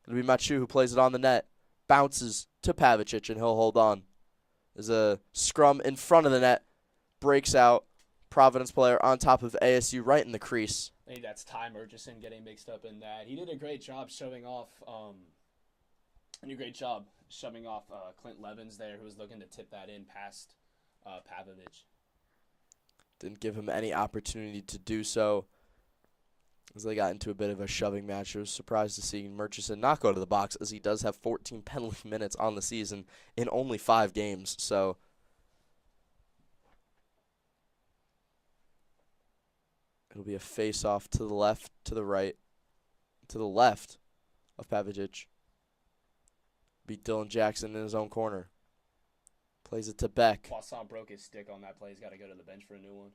It'll be Machu who plays it on the net. Bounces to Pavicic, and he'll hold on. There's a scrum in front of the net. Breaks out. Providence player on top of ASU right in the crease. I think that's Ty Murchison getting mixed up in that. He did a great job shoving off Clint Levins there, who was looking to tip that in past Pavovich. Didn't give him any opportunity to do so as they got into a bit of a shoving match. I was surprised to see Murchison not go to the box, as he does have 14 penalty minutes on the season in only 5 games. So it'll be a face-off to the left, to the right, to the left of Pavicic. Beat Dylan Jackson in his own corner. Plays it to Beck. Poisson broke his stick on that play. He's got to go to the bench for a new one.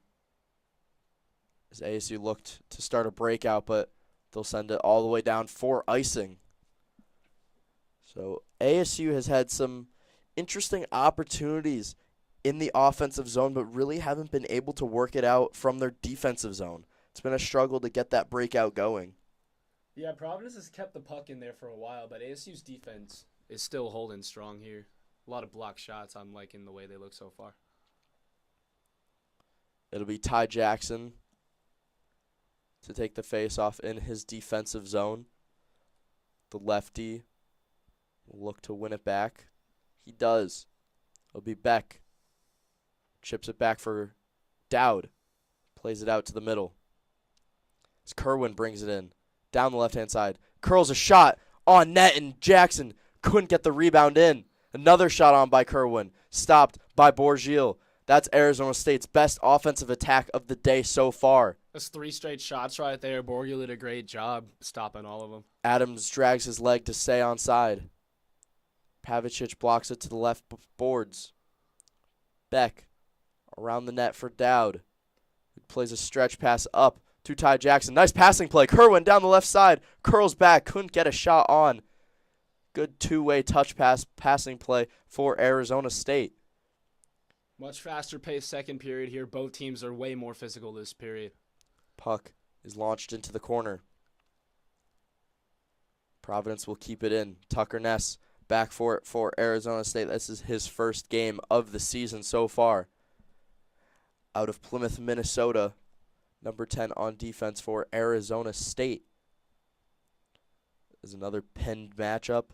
As ASU looked to start a breakout, but they'll send it all the way down for icing. So ASU has had some interesting opportunities in the offensive zone, but really haven't been able to work it out from their defensive zone. It's been a struggle to get that breakout going. Yeah, Providence has kept the puck in there for a while, but ASU's defense is still holding strong here. A lot of block shots. I'm liking the way they look so far. It'll be Ty Jackson to take the face-off in his defensive zone. The lefty will look to win it back. He does. It'll be Beck. Chips it back for Dowd. Plays it out to the middle. As Kerwin brings it in. Down the left-hand side. Curls a shot on net, and Jackson couldn't get the rebound in. Another shot on by Kerwin. Stopped by Borgil. That's Arizona State's best offensive attack of the day so far. That's 3 straight shots right there. Borgil did a great job stopping all of them. Adams drags his leg to stay onside. Pavicic blocks it to the left boards. Beck around the net for Dowd. He plays a stretch pass up to Ty Jackson. Nice passing play. Kerwin down the left side. Curls back. Couldn't get a shot on. Good two-way touch passing play for Arizona State. Much faster paced second period here. Both teams are way more physical this period. Puck is launched into the corner. Providence will keep it in. Tucker Ness back for it for Arizona State. This is his first game of the season so far. Out of Plymouth, Minnesota. Number 10 on defense for Arizona State. There's another pinned matchup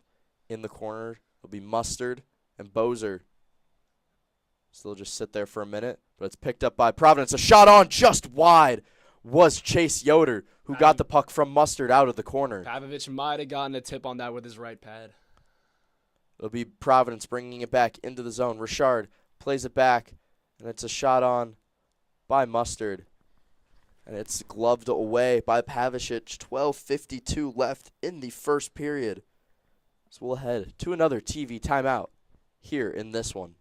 in the corner. It'll be Mustard and Bozer. So they'll just sit there for a minute, but it's picked up by Providence. A shot on just wide was Chase Yoder, who got the puck from Mustard out of the corner. Pavovich might have gotten a tip on that with his right pad. It'll be Providence bringing it back into the zone. Richard plays it back, and it's a shot on by Mustard. And it's gloved away by Pavicic. 12:52 left in the first period. So we'll head to another TV timeout here in this one.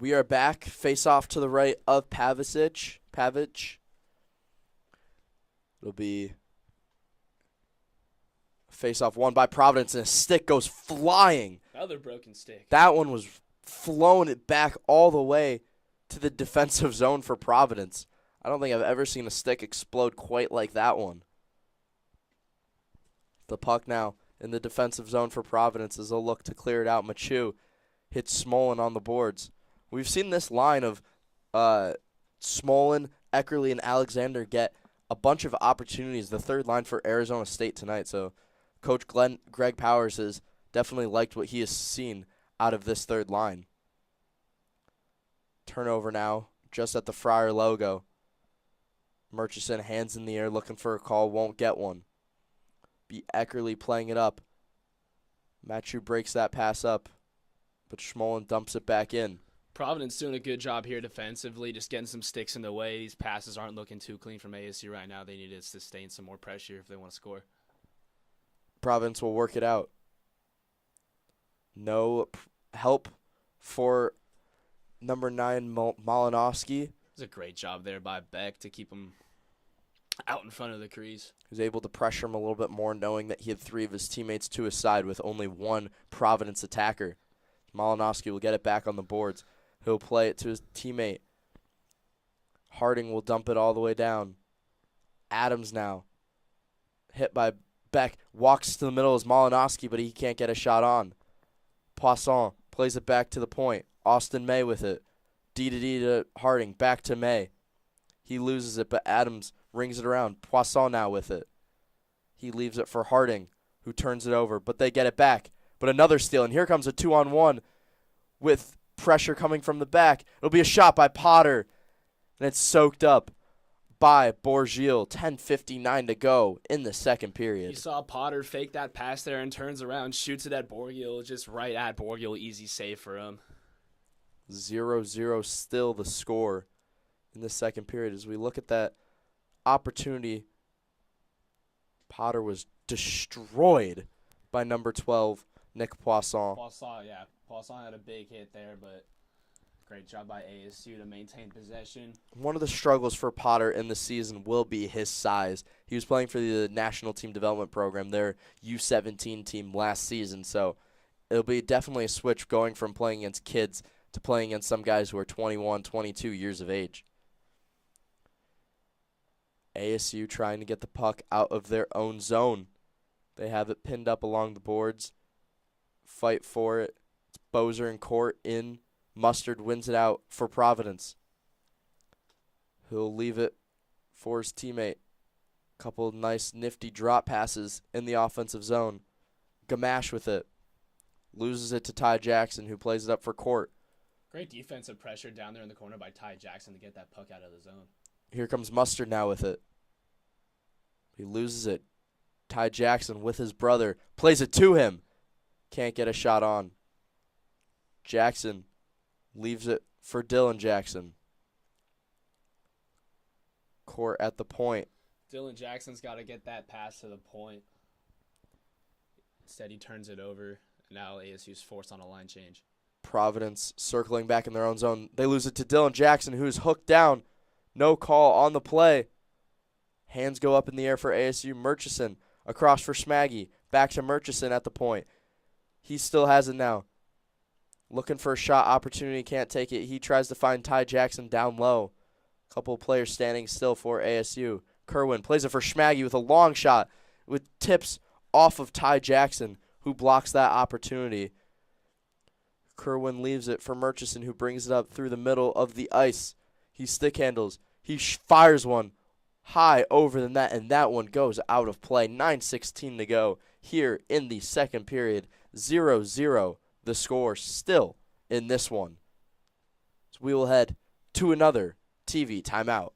We are back. Face off to the right of Pavicic. It'll be face off won by Providence, and a stick goes flying. Another broken stick. That one was flowing it back all the way to the defensive zone for Providence. I don't think I've ever seen a stick explode quite like that one. The puck now in the defensive zone for Providence as they'll look to clear it out. Machu hits Smolin on the boards. We've seen this line of Smolin, Eckerly, and Alexander get a bunch of opportunities, the third line for Arizona State tonight. So Coach Greg Powers has definitely liked what he has seen out of this third line. Turnover now, just at the Friar logo. Murchison, hands in the air, looking for a call, won't get one. B. Eckerly playing it up. Matthew breaks that pass up, but Schmolin dumps it back in. Providence doing a good job here defensively, just getting some sticks in the way. These passes aren't looking too clean from ASU right now. They need to sustain some more pressure if they want to score. Providence will work it out. No help for number 9, Malinowski. It's a great job there by Beck to keep him out in front of the crease. He was able to pressure him a little bit more, knowing that he had 3 of his teammates to his side with only 1 Providence attacker. Malinowski will get it back on the boards. He'll play it to his teammate. Harding will dump it all the way down. Adams now. Hit by Beck. Walks to the middle as Malinowski, but he can't get a shot on. Poisson plays it back to the point. Austin May with it. D to Harding. Back to May. He loses it, but Adams rings it around. Poisson now with it. He leaves it for Harding, who turns it over, but they get it back. But another steal, and here comes a 2-on-1 with pressure coming from the back. It'll be a shot by Potter, and it's soaked up by Borgil. 10:59 to go in the second period. You saw Potter fake that pass there and turns around, shoots it at Borgil, just right at Borgil. Easy save for him. 0-0 still the score in the second period. As we look at that opportunity, Potter was destroyed by number 12, Nick Poisson. Poisson had a big hit there, but great job by ASU to maintain possession. One of the struggles for Potter in the season will be his size. He was playing for the National Team Development Program, their U17 team last season, so it'll be definitely a switch going from playing against kids to playing against some guys who are 21, 22 years of age. ASU trying to get the puck out of their own zone. They have it pinned up along the boards. Fight for it. It's Bozer in court in. Mustard wins it out for Providence. He'll leave it for his teammate. Couple of nice, nifty drop passes in the offensive zone. Gamache with it. Loses it to Ty Jackson, who plays it up for Court. Great defensive pressure down there in the corner by Ty Jackson to get that puck out of the zone. Here comes Mustard now with it. He loses it. Ty Jackson with his brother. Plays it to him. Can't get a shot on. Jackson leaves it for Dylan Jackson. Court at the point. Dylan Jackson's got to get that pass to the point. Instead, he turns it over. Now ASU's forced on a line change. Providence circling back in their own zone. They lose it to Dylan Jackson, who's hooked down. No call on the play. Hands go up in the air for ASU. Murchison across for Smaggy. Back to Murchison at the point. He still has it now. Looking for a shot opportunity. Can't take it. He tries to find Ty Jackson down low. Couple of players standing still for ASU. Kerwin plays it for Smaggy with a long shot with tips off of Ty Jackson, who blocks that opportunity. Kerwin leaves it for Murchison, who brings it up through the middle of the ice. He stick handles. He fires one high over the net, and that one goes out of play. 9:16 to go here in the second period. 0-0 the score still in this one. So we will head to another TV timeout.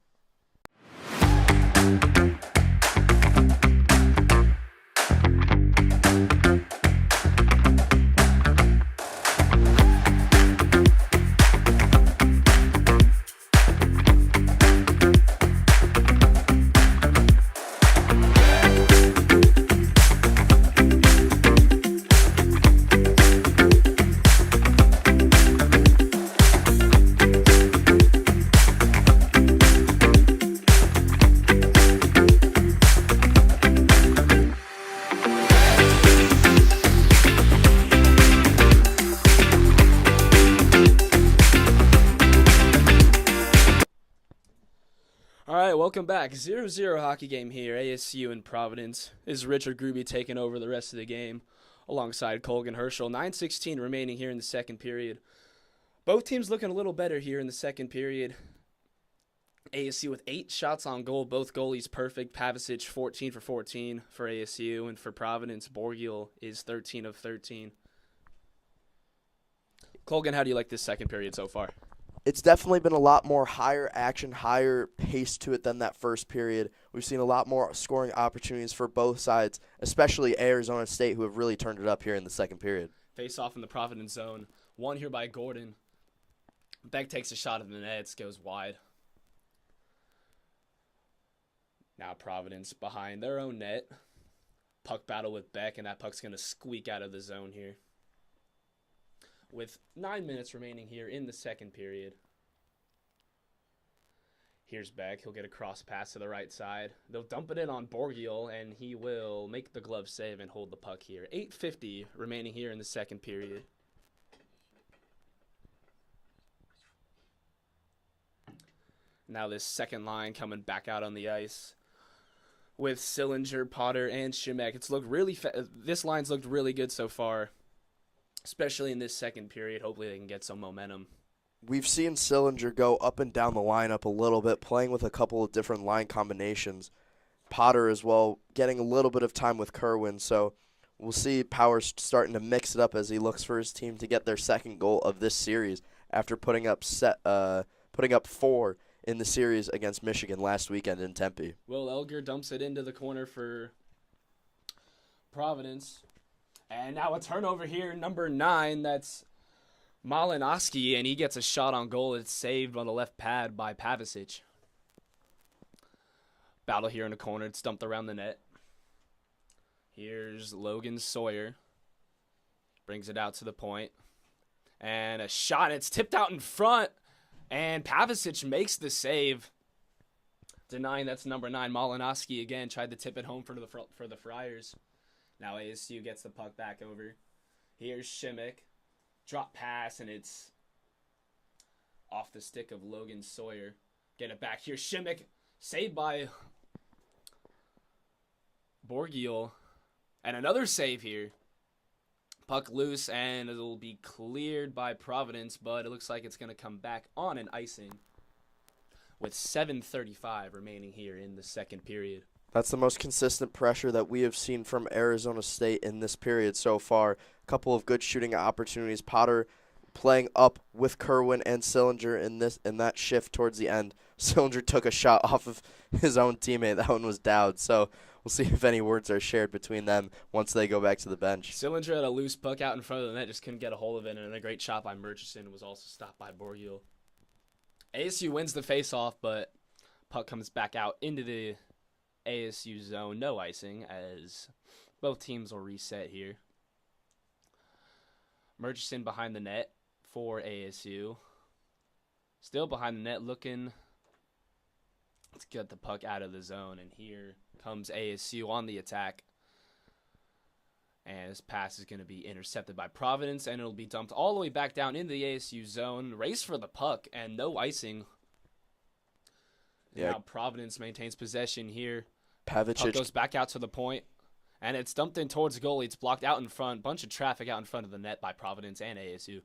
Welcome back. 0-0 hockey game here. ASU and Providence. This is Richard Gruby taking over the rest of the game alongside Colgan Herschel. 9:16 remaining here in the second period. Both teams looking a little better here in the second period. ASU with 8 shots on goal, both goalies perfect. Pavicic 14 for 14 for ASU, and for Providence, Borgiel is 13 of 13. Colgan, how do you like this second period so far? It's definitely been a lot more higher action, higher pace to it than that first period. We've seen a lot more scoring opportunities for both sides, especially Arizona State, who have really turned it up here in the second period. Face off in the Providence zone. One here by Gordon. Beck takes a shot at the net, goes wide. Now Providence behind their own net. Puck battle with Beck, and that puck's going to squeak out of the zone here. With 9 minutes remaining here in the second period. Here's Beck. He'll get a cross pass to the right side. They'll dump it in on Borgiel, and he will make the glove save and hold the puck here. 8:50 remaining here in the second period. Now this second line coming back out on the ice with Sillinger, Potter, and Shimek. It's looked really this line's looked really good so far, especially in this second period. Hopefully they can get some momentum. We've seen Sillinger go up and down the lineup a little bit, playing with a couple of different line combinations. Potter as well, getting a little bit of time with Kerwin. So we'll see Power starting to mix it up as he looks for his team to get their second goal of this series after putting up 4 in the series against Michigan last weekend in Tempe. Will Elger dumps it into the corner for Providence. And now a turnover here, number 9. That's Malinowski, and he gets a shot on goal. It's saved on the left pad by Pavicic. Battle here in the corner. It's dumped around the net. Here's Logan Sawyer. Brings it out to the point. And a shot. It's tipped out in front. And Pavicic makes the save. Denying that's number 9. Malinowski again tried to tip it home for the Friars. Now ASU gets the puck back over. Here's Shimek. Drop pass, and it's off the stick of Logan Sawyer. Get it back here. Shimek saved by Borgiel. And another save here. Puck loose, and it'll be cleared by Providence, but it looks like it's going to come back on an icing with 7:35 remaining here in the second period. That's the most consistent pressure that we have seen from Arizona State in this period so far. A couple of good shooting opportunities. Potter playing up with Kerwin and Sillinger in that shift towards the end. Sillinger took a shot off of his own teammate. That one was Dowd. So we'll see if any words are shared between them once they go back to the bench. Sillinger had a loose puck out in front of the net, just couldn't get a hold of it, and a great shot by Murchison was also stopped by Borgiel. ASU wins the faceoff, but puck comes back out into the ASU zone. No icing, as both teams will reset here. Murchison behind the net for ASU. Still behind the net, looking to get the puck out of the zone. And here comes ASU on the attack. And this pass is going to be intercepted by Providence, and it'll be dumped all the way back down into the ASU zone. Race for the puck, and no icing. Yeah. Now Providence maintains possession here. Puck goes back out to the point, and it's dumped in towards the goalie. It's blocked out in front. Bunch of traffic out in front of the net by Providence and ASU.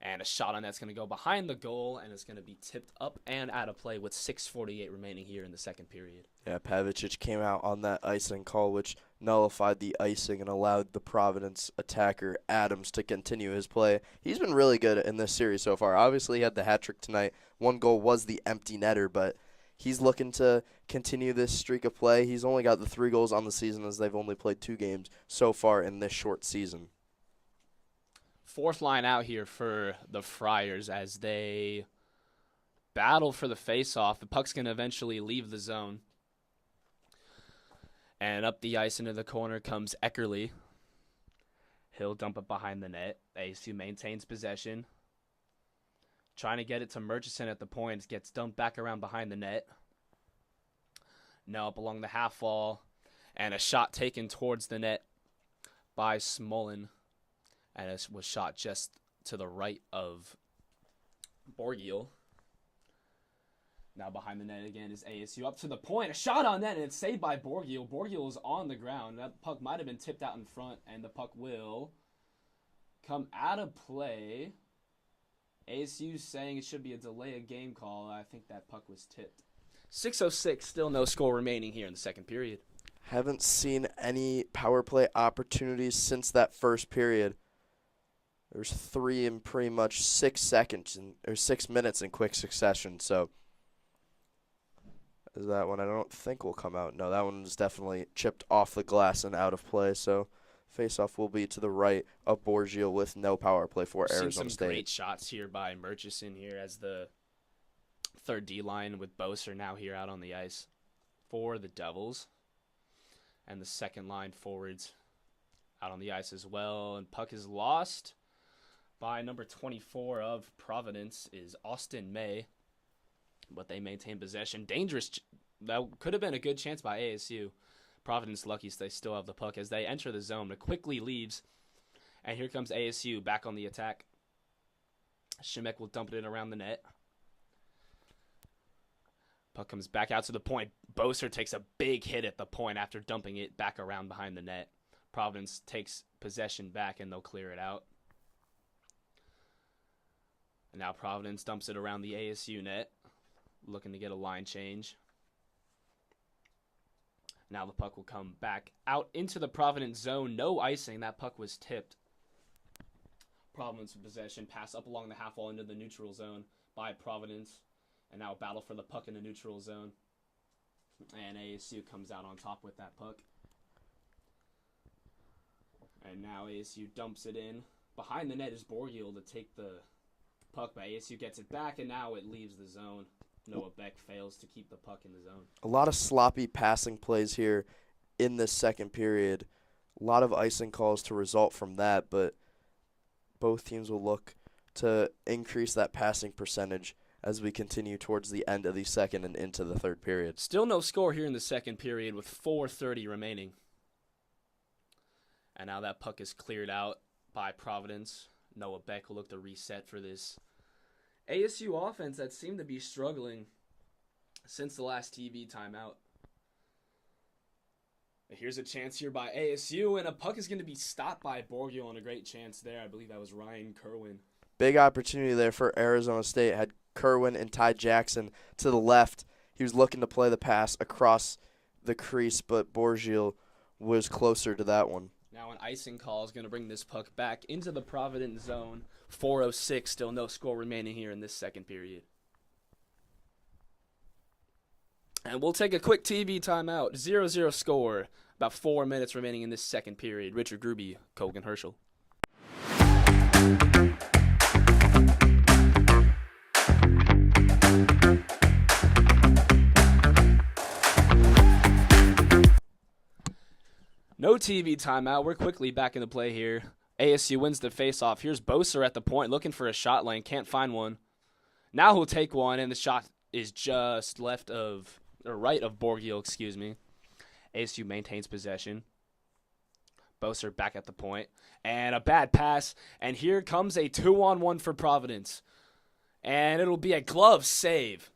And a shot on that's going to go behind the goal, and it's going to be tipped up and out of play with 6:48 remaining here in the second period. Yeah, Pavicic came out on that icing call, which nullified the icing and allowed the Providence attacker Adams to continue his play. He's been really good in this series so far. Obviously, he had the hat trick tonight. One goal was the empty netter, but he's looking to continue this streak of play. He's only got the 3 goals on the season, as they've only played 2 games so far in this short season. Fourth line out here for the Friars as they battle for the faceoff. The puck's going to eventually leave the zone. And up the ice into the corner comes Eckerly. He'll dump it behind the net. ASU maintains possession. Trying to get it to Murchison at the points. Gets dumped back around behind the net. Now up along the half wall. And a shot taken towards the net by Smolin. And it was shot just to the right of Borgiel. Now behind the net again is ASU. Up to the point. A shot on net, and it's saved by Borgiel. Borgiel is on the ground. That puck might have been tipped out in front, and the puck will come out of play ASU saying it should be a delay of game call. I think that puck was tipped. 6:06, still no score remaining here in the second period. Haven't seen any power play opportunities since that first period. There's 3 in pretty much 6 seconds or 6 minutes in quick succession. So is that one? I don't think will come out. No, that one was definitely chipped off the glass and out of play. So faceoff will be to the right of Borgio with no power play for Arizona Seen some State. great shots here by Murchison here as the third D line with Boser now here out on the ice for the Devils. And the second line forwards out on the ice as well. And puck is lost by number 24 of Providence is Austin May. But they maintain possession. Dangerous. That could have been a good chance by ASU. Providence lucky they still have the puck as they enter the zone. It quickly leaves. And here comes ASU back on the attack. Shimek will dump it in around the net. Puck comes back out to the point. Boser takes a big hit at the point after dumping it back around behind the net. Providence takes possession back and they'll clear it out. And now Providence dumps it around the ASU net, looking to get a line change. Now the puck will come back out into the Providence zone. No icing. That puck was tipped. Providence in possession. Pass up along the half wall into the neutral zone by Providence. And now a battle for the puck in the neutral zone. And ASU comes out on top with that puck. And now ASU dumps it in. Behind the net is Borgiel to take the puck, but ASU gets it back, and now it leaves the zone. Noah Beck fails to keep the puck in the zone. A lot of sloppy passing plays here in this second period. A lot of icing calls to result from that, but both teams will look to increase that passing percentage as we continue towards the end of the second and into the third period. Still no score here in the second period with 4:30 remaining. And now that puck is cleared out by Providence. Noah Beck will look to reset for this ASU offense that seemed to be struggling since the last TV timeout. Here's a chance here by ASU, and a puck is going to be stopped by Borgio on a great chance there. I believe that was Ryan Kerwin. Big opportunity there for Arizona State. Had Kerwin and Ty Jackson to the left. He was looking to play the pass across the crease, but Borgio was closer to that one. Now an icing call is going to bring this puck back into the Providence zone. 4:06, still no score remaining here in this second period. And we'll take a quick TV timeout. 0-0 score. About 4 minutes remaining in this second period. Richard Gruby, Kogan Herschel. No TV timeout. We're quickly back into play here. ASU wins the faceoff. Here's Boser at the point looking for a shot lane. Can't find one. Now he'll take one, and the shot is just right of Borgio, excuse me. ASU maintains possession. Boser back at the point. And a bad pass. And here comes a 2-on-1 for Providence. And it'll be a glove save.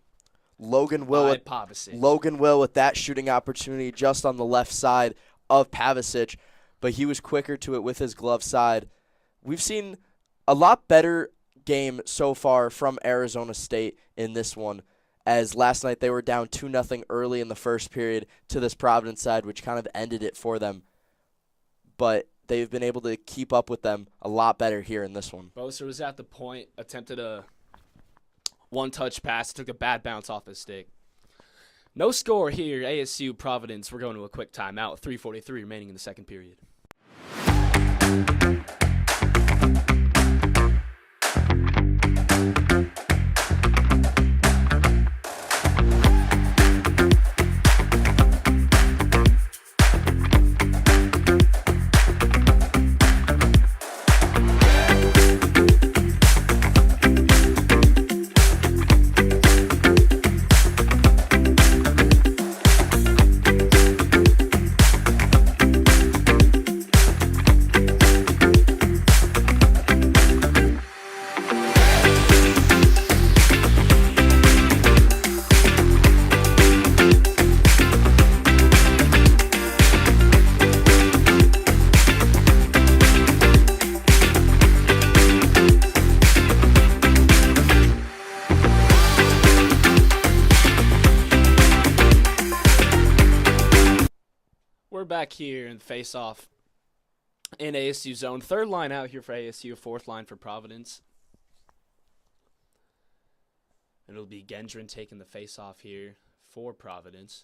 Logan Will with that shooting opportunity just on the left side of Pavicic, but he was quicker to it with his glove side. We've seen a lot better game so far from Arizona State in this one, as last night they were down 2-0 early in the first period to this Providence side, which kind of ended it for them. But they've been able to keep up with them a lot better here in this one. Boser was at the point, attempted a one-touch pass, took a bad bounce off his stick. No score here, ASU Providence. We're going to a quick timeout. 3:43 remaining in the second period. we're back here in face-off in ASU zone. Third line out here for ASU, fourth line for Providence. It'll be Gendron taking the face-off here for Providence.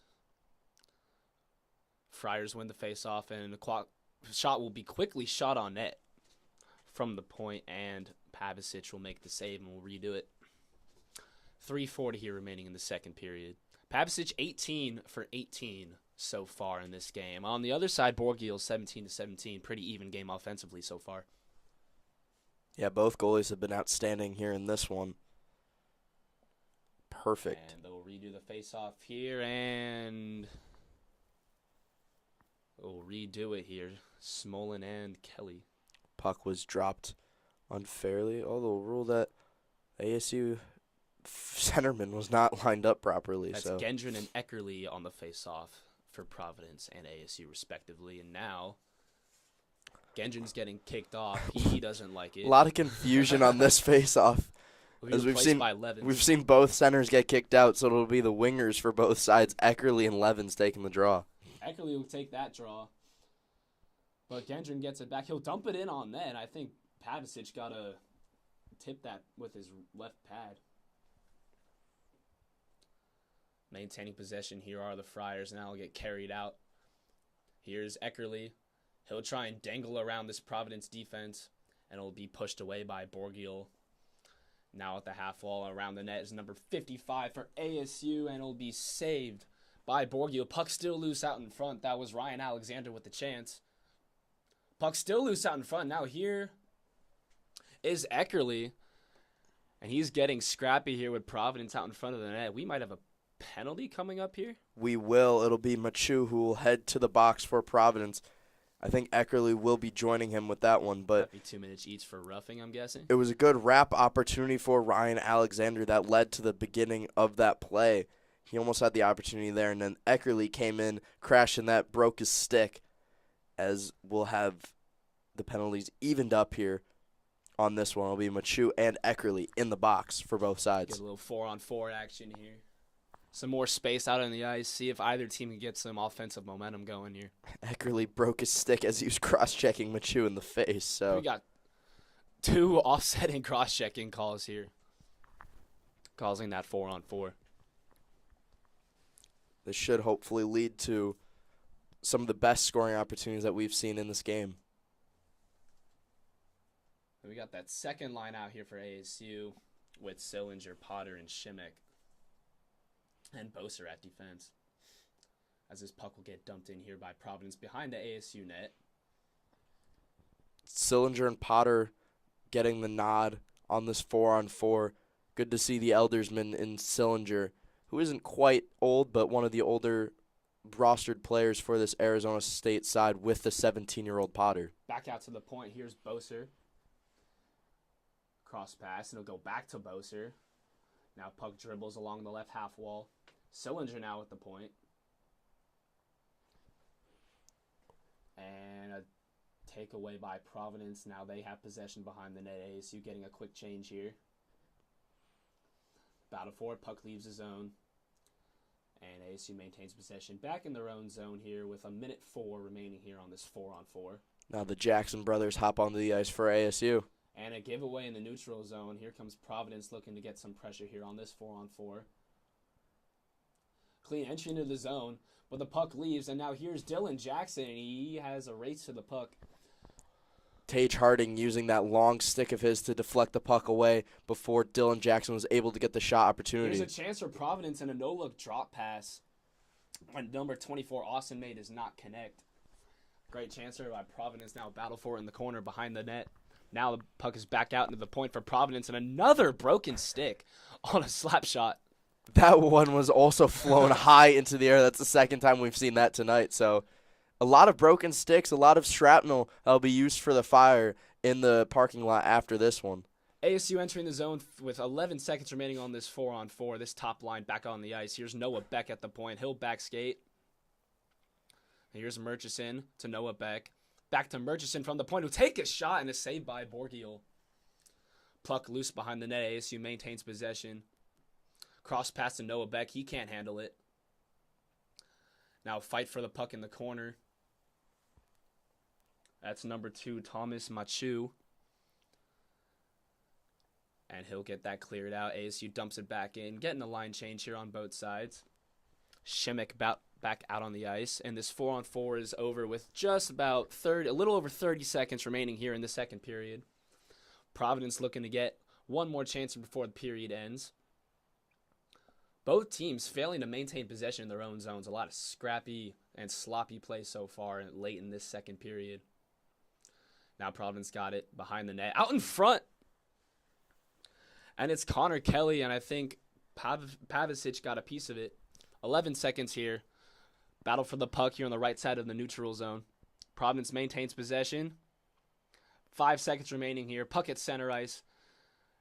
Friars win the face-off, and the shot will be quickly shot on net from the point, and Pavicic will make the save, and we'll redo it. 3:40 here remaining in the second period. Pavicic 18 for 18 so far in this game. On the other side, Borgiel 17-17. Pretty even game offensively so far. Yeah, both goalies have been outstanding here in this one. Perfect. And they'll redo the face-off here, and we'll redo it here. Smolin and Kelly. Puck was dropped unfairly. Although rule that ASU centerman was not lined up properly. That's Gendron and Eckerly on the face-off for Providence and ASU respectively. And now Gendron's getting kicked off. He doesn't like it. A lot of confusion on this face-off. As we've seen both centers get kicked out, so it'll be the wingers for both sides. Eckerly and Levins taking the draw. Eckerly will take that draw. But Gendron gets it back. He'll dump it in on net. I think Pavicic got to tip that with his left pad. Maintaining possession here are the Friars. Now will get carried out. Here's Eckerly. He'll try and dangle around this Providence defense, and it'll be pushed away by Borgiel. Now at the half wall around the net is number 55 for ASU, and it'll be saved by Borgiel. Puck still loose out in front. That was Ryan Alexander with the chance. Puck still loose out in front. Now here is Eckerly, and he's getting scrappy here with Providence out in front of the net. We might have a penalty coming up here. We will. It'll be Machu who will head to the box for Providence. I think Eckerly will be joining him with that one, but might be 2 minutes each for roughing, I'm guessing. It was a good wrap opportunity for Ryan Alexander that led to the beginning of that play. He almost had the opportunity there, and then Eckerly came in, crashed in that, broke his stick, as we'll have the penalties evened up here on this one. It'll be Machu and Eckerly in the box for both sides. Get a little 4-on-4 action here. Some more space out on the ice. See if either team can get some offensive momentum going here. Eckerly broke his stick as he was cross-checking Machu in the face. So we got two offsetting cross-checking calls here, causing that 4-on-4. This should hopefully lead to some of the best scoring opportunities that we've seen in this game. We got that second line out here for ASU with Sillinger, Potter, and Shimek. And Boser at defense. As this puck will get dumped in here by Providence behind the ASU net. Sillinger and Potter getting the nod on this 4-on-4. Good to see the eldersman in Sillinger, who isn't quite old, but one of the older rostered players for this Arizona State side with the 17-year-old Potter. Back out to the point. Here's Boser. Cross pass, and it'll go back to Boser. Now puck dribbles along the left half wall. Sillinger now at the point. And a takeaway by Providence. Now they have possession behind the net. ASU getting a quick change here. Battle for it. Puck leaves the zone. And ASU maintains possession back in their own zone here with 1:04 remaining here on this 4-on-4. Now the Jackson brothers hop onto the ice for ASU. And a giveaway in the neutral zone. Here comes Providence looking to get some pressure here on this 4-on-4. Clean entry into the zone, but the puck leaves, and now here's Dylan Jackson, and he has a race to the puck. Tage Harding using that long stick of his to deflect the puck away before Dylan Jackson was able to get the shot opportunity. There's a chance for Providence and a no-look drop pass. And number 24, Austin May, does not connect. Great chance here by Providence. Now battle for it in the corner behind the net. Now the puck is back out into the point for Providence, and another broken stick on a slap shot. That one was also flown high into the air. That's the second time we've seen that tonight. So a lot of broken sticks, a lot of shrapnel that'll be used for the Fire in the parking lot after this one. ASU entering the zone with 11 seconds remaining on this 4-on-4. This top line back on the ice. Here's Noah Beck at the point. He'll back skate. Here's Murchison to Noah Beck. Back to Murchison from the point. Who'll take a shot and a save by Borgiel. Puck loose behind the net. ASU maintains possession. Cross pass to Noah Beck. He can't handle it. Now fight for the puck in the corner. That's number 2, Thomas Machu. And he'll get that cleared out. ASU dumps it back in, getting a line change here on both sides. Shimmick back out on the ice, and this 4-on-4 is over with just about a little over 30 seconds remaining here in the second period. Providence looking to get one more chance before the period ends. Both teams failing to maintain possession in their own zones. A lot of scrappy and sloppy play so far late in this second period. Now Providence got it behind the net, out in front. And it's Connor Kelly, and I think Pavicic got a piece of it. 11 seconds here. Battle for the puck here on the right side of the neutral zone. Providence maintains possession. 5 seconds remaining here. Puck at center ice.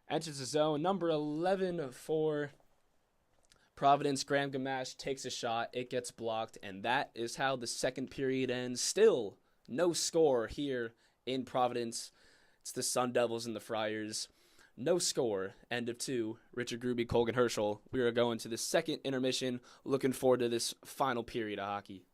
Enters the zone. Number 11 for Providence, Graham Gamache, takes a shot. It gets blocked, and that is how the second period ends. Still no score here in Providence. It's the Sun Devils and the Friars. No score. End of 2. Richard Gruby, Colgan Herschel. We are going to the second intermission. Looking forward to this final period of hockey.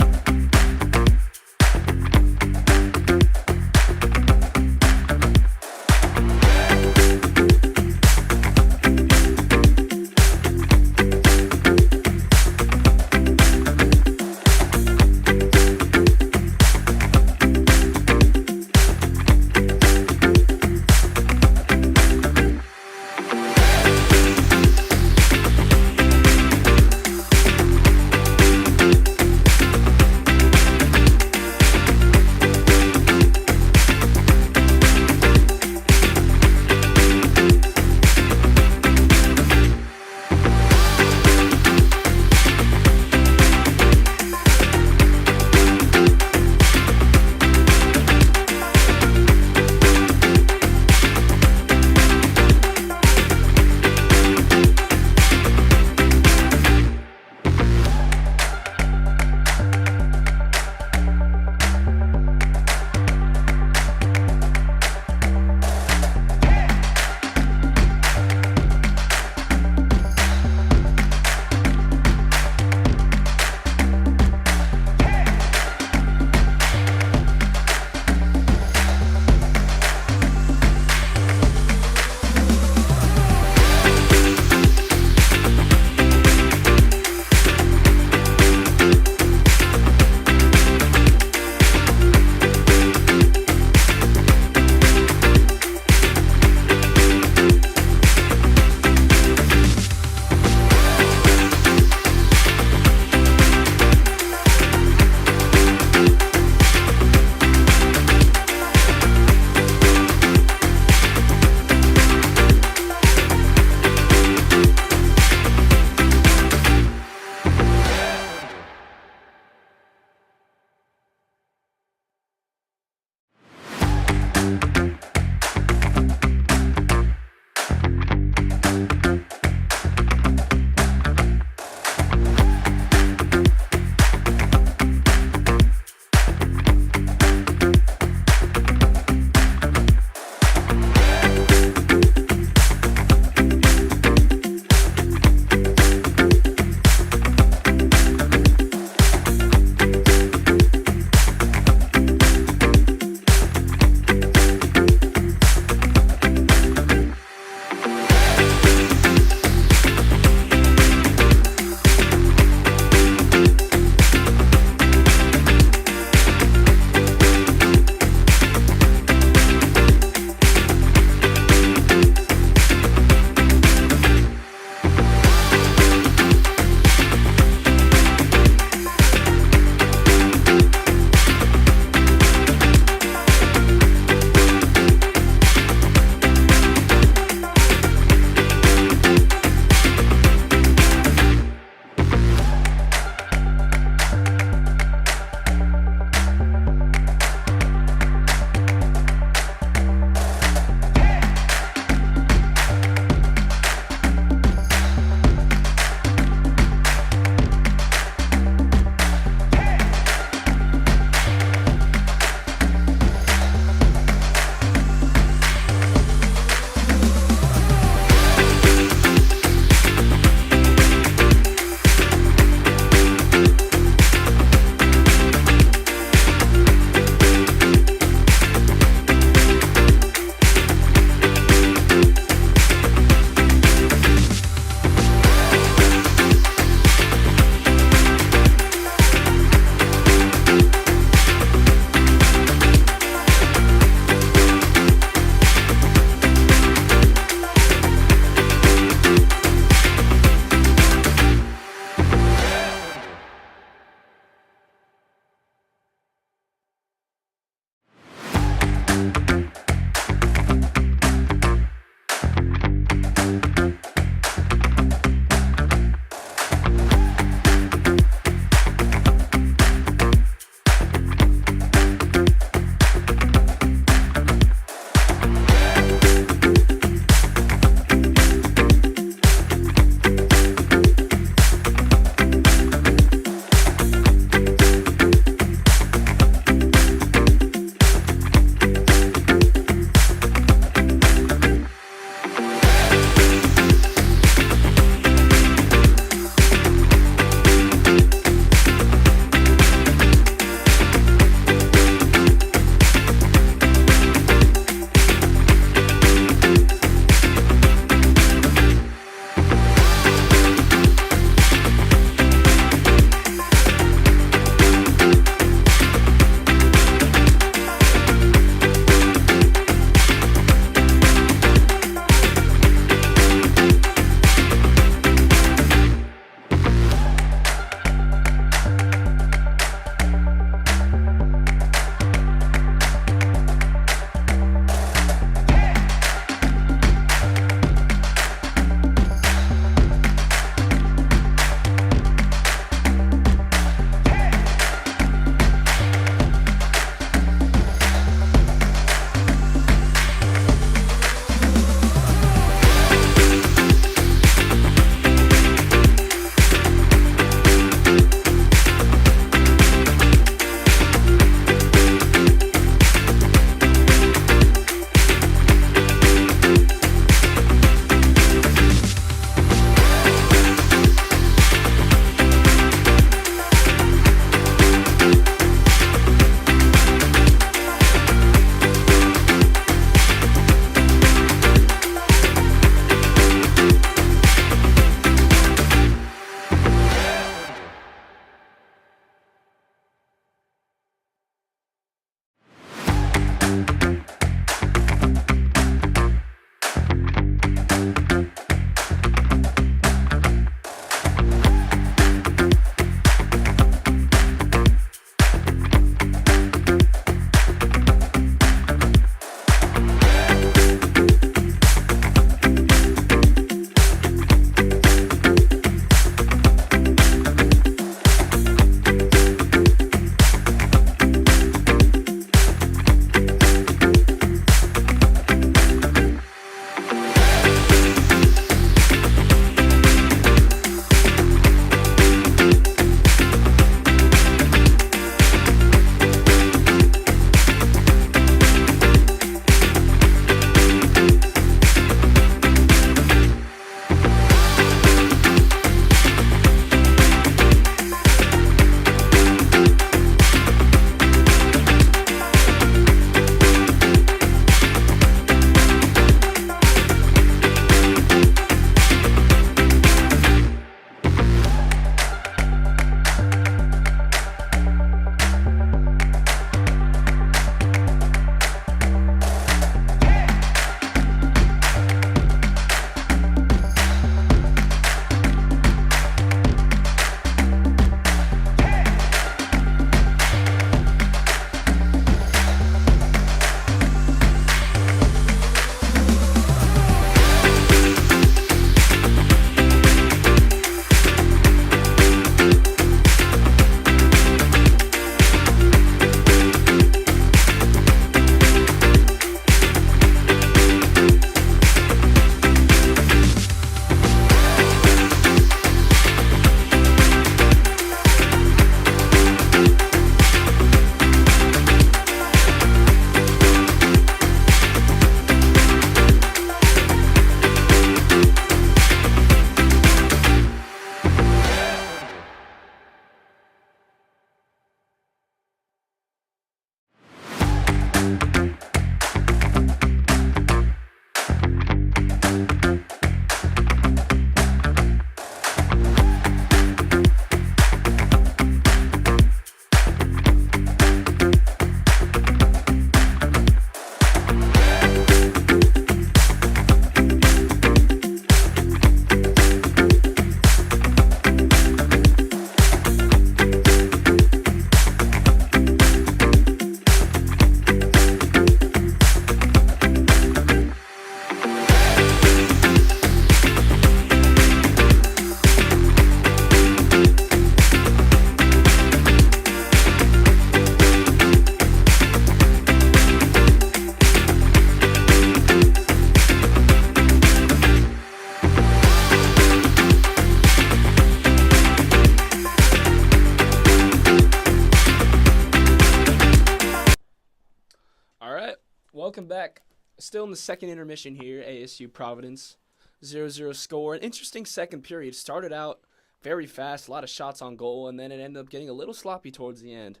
welcome back. Still in the second intermission here, ASU Providence. 0-0 score. An interesting second period. Started out very fast, a lot of shots on goal, and then it ended up getting a little sloppy towards the end.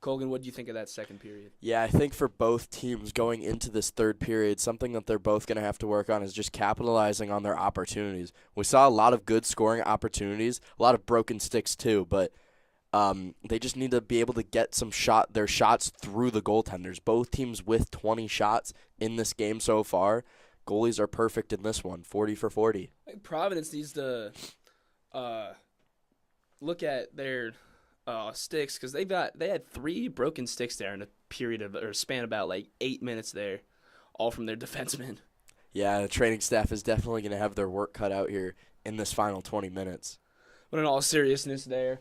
Colgan, what do you think of that second period? Yeah, I think for both teams going into this third period, something that they're both going to have to work on is just capitalizing on their opportunities. We saw a lot of good scoring opportunities, a lot of broken sticks too, but they just need to be able to get their shots through the goaltenders. Both teams with 20 shots in this game so far. Goalies are perfect in this one, 40 for 40. I think Providence needs to look at their sticks, because they had 3 broken sticks there in a period of, or span about like 8 minutes there, all from their defensemen. Yeah, the training staff is definitely going to have their work cut out here in this final 20 minutes. But in all seriousness there,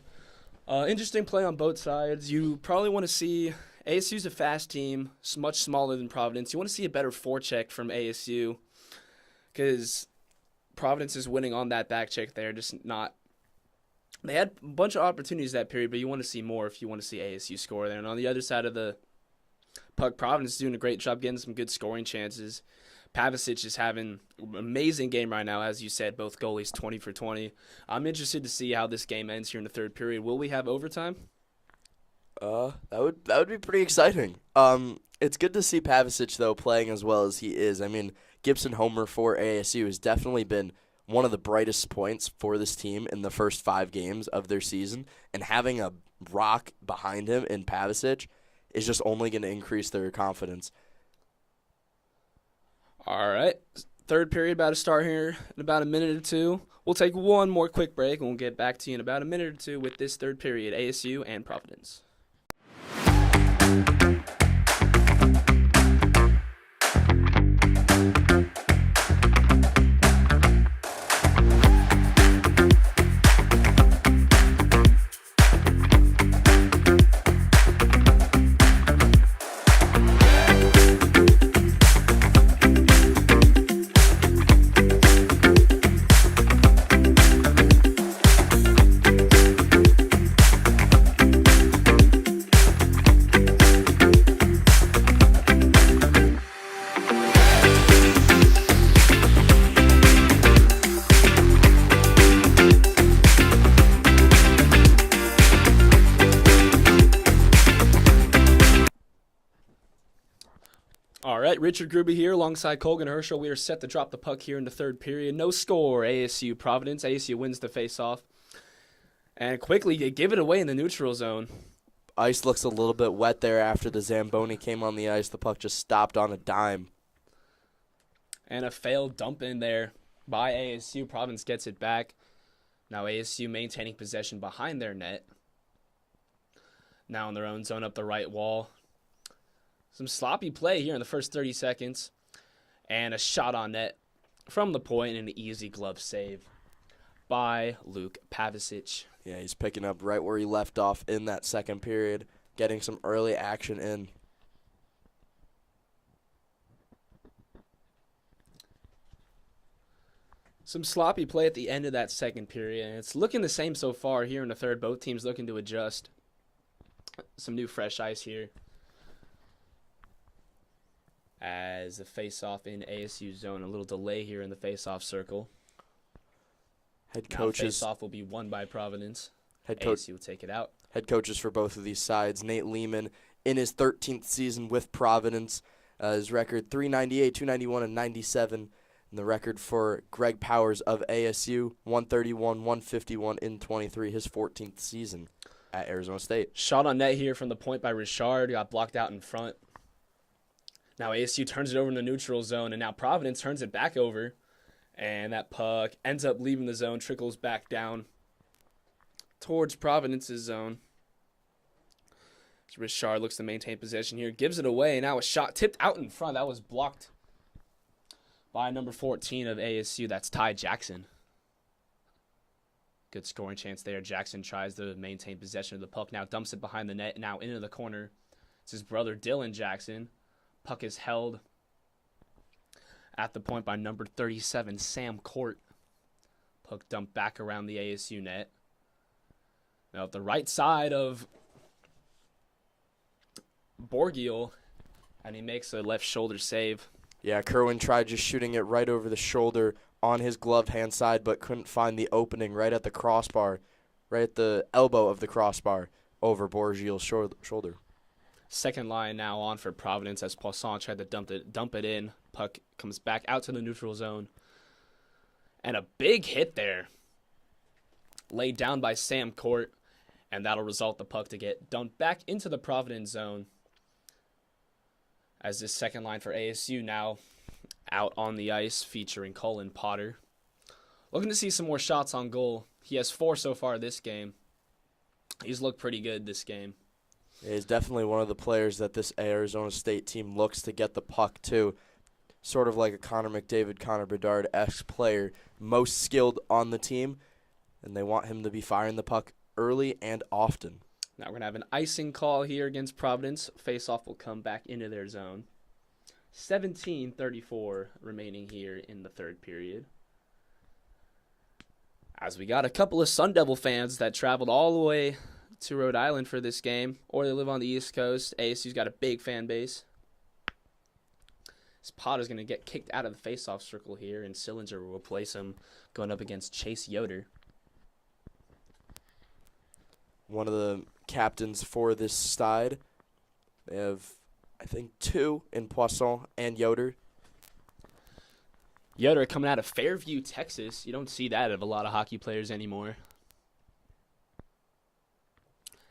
interesting play on both sides. You probably want to see, ASU's a fast team, much smaller than Providence. You want to see a better forecheck from ASU, because Providence is winning on that back check there, just not. They had a bunch of opportunities that period, but you want to see more if you want to see ASU score there. And on the other side of the puck, Providence is doing a great job getting some good scoring chances. Pavicic is having an amazing game right now, as you said, both goalies 20 for 20. I'm interested to see how this game ends here in the third period. Will we have overtime? That would be pretty exciting. It's good to see Pavicic though playing as well as he is. I mean, Gibson Homer for ASU has definitely been one of the brightest points for this team in the first 5 games of their season, and having a rock behind him in Pavicic is just only going to increase their confidence. All right. Third period about to start here in about a minute or two. We'll take one more quick break, and we'll get back to you in about a minute or two with this third period, ASU and Providence. All right, Richard Gruby here alongside Colgan Herschel. We are set to drop the puck here in the third period. No score, ASU Providence. ASU wins the faceoff. And quickly, they give it away in the neutral zone. Ice looks a little bit wet there after the Zamboni came on the ice. The puck just stopped on a dime. And a failed dump in there by ASU. Providence gets it back. Now ASU maintaining possession behind their net. Now in their own zone up the right wall. Some sloppy play here in the first 30 seconds. And a shot on net from the point and an easy glove save by Luke Pavicic. Yeah, he's picking up right where he left off in that second period, getting some early action in. Some sloppy play at the end of that second period, and it's looking the same so far here in the third. Both teams looking to adjust. Some new fresh ice here. As the face-off in ASU zone, a little delay here in the face-off circle. Head coaches. Face-off will be won by Providence. ASU will take it out. Head coaches for both of these sides. Nate Lehman in his 13th season with Providence. His record 398, 291, and 97. And the record for Greg Powers of ASU, 131, 151 in 23, his 14th season at Arizona State. Shot on net here from the point by Richard. Got blocked out in front. Now ASU turns it over in the neutral zone, and now Providence turns it back over. And that puck ends up leaving the zone, trickles back down towards Providence's zone. As Richard looks to maintain possession here, gives it away. Now a shot tipped out in front. That was blocked by number 14 of ASU. That's Ty Jackson. Good scoring chance there. Jackson tries to maintain possession of the puck. Now dumps it behind the net. Now into the corner. It's his brother Dylan Jackson. Puck is held at the point by number 37, Sam Court. Puck dumped back around the ASU net. Now at the right side of Borgiel And he makes a left shoulder save. Yeah, Kerwin tried just shooting it right over the shoulder on his gloved hand side, but couldn't find the opening right at the crossbar, right at the elbow of the crossbar over Borgiel's shoulder. Second line now on for Providence as Poisson tried to dump it in. Puck comes back out to the neutral zone. And a big hit there. Laid down by Sam Court. And that'll result the puck to get dumped back into the Providence zone. As this second line for ASU now out on the ice featuring Colin Potter. Looking to see some more shots on goal. He has 4 so far this game. He's looked pretty good this game. He's definitely one of the players that this Arizona State team looks to get the puck to. Sort of like a Connor McDavid, Connor Bedard-esque player. Most skilled on the team. And they want him to be firing the puck early and often. Now we're going to have an icing call here against Providence. Faceoff will come back into their zone. 17:34 remaining here in the third period. As we got a couple of Sun Devil fans that traveled all the way to Rhode Island for this game, or they live on the East Coast. ASU's got a big fan base. This Potter's going to get kicked out of the faceoff circle here, and Sillinger will replace him going up against Chase Yoder. One of the captains for this side. They have, I think, 2 in Poisson and Yoder. Yoder coming out of Fairview, Texas. You don't see that of a lot of hockey players anymore.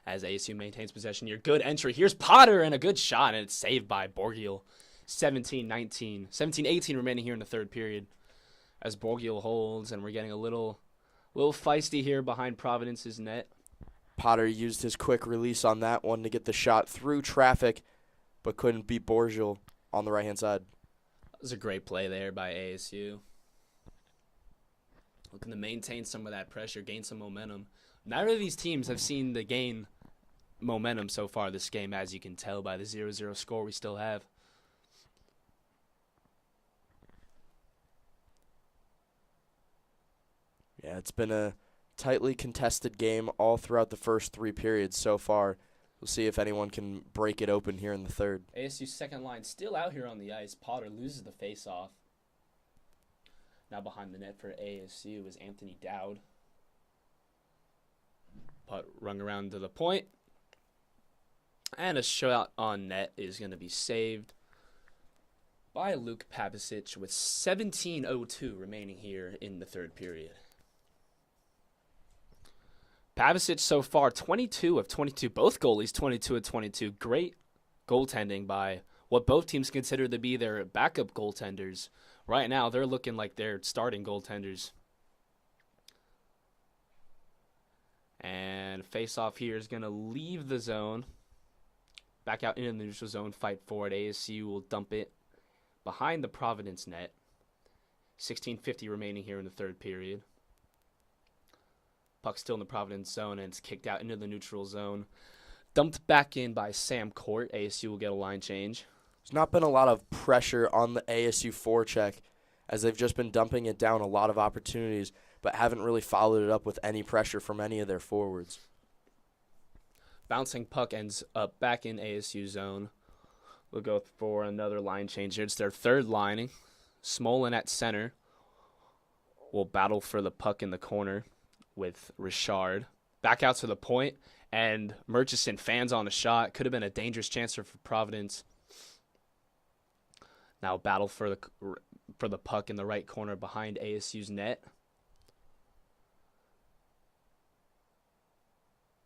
As ASU maintains possession here. Good entry. Here's Potter and a good shot, and it's saved by Borgiel. 17-18 remaining here in the third period. As Borgiel holds, and we're getting a little feisty here behind Providence's net. Potter used his quick release on that one to get the shot through traffic, but couldn't beat Borgiel on the right-hand side. That was a great play there by ASU. Looking to maintain some of that pressure, gain some momentum. Neither of these teams have seen the gain momentum so far this game, as you can tell by the 0-0 score we still have. Yeah, it's been a tightly contested game all throughout the first 3 periods so far. We'll see if anyone can break it open here in the third. ASU's second line still out here on the ice. Potter loses the faceoff. Now behind the net for ASU is Anthony Dowd. Putt rung around to the point. And a shot on net is going to be saved by Luke Pavicic with 17:02 remaining here in the third period. Pavicic so far 22 of 22. Both goalies 22 of 22. Great goaltending by what both teams consider to be their backup goaltenders. Right now, they're looking like they're starting goaltenders. And face-off here is going to leave the zone. Back out into the neutral zone, fight for it. ASU will dump it behind the Providence net. 16:50 remaining here in the third period. Puck still in the Providence zone, and it's kicked out into the neutral zone. Dumped back in by Sam Court. ASU will get a line change. There's not been a lot of pressure on the ASU forecheck, as they've just been dumping it down a lot of opportunities, but haven't really followed it up with any pressure from any of their forwards. Bouncing puck ends up back in ASU zone. We'll go for another line change here. It's their third lining. Smolin at center will battle for the puck in the corner with Richard. Back out to the point, and Murchison fans on a shot. Could have been a dangerous chance for Providence. Now battle for the puck in the right corner behind ASU's net.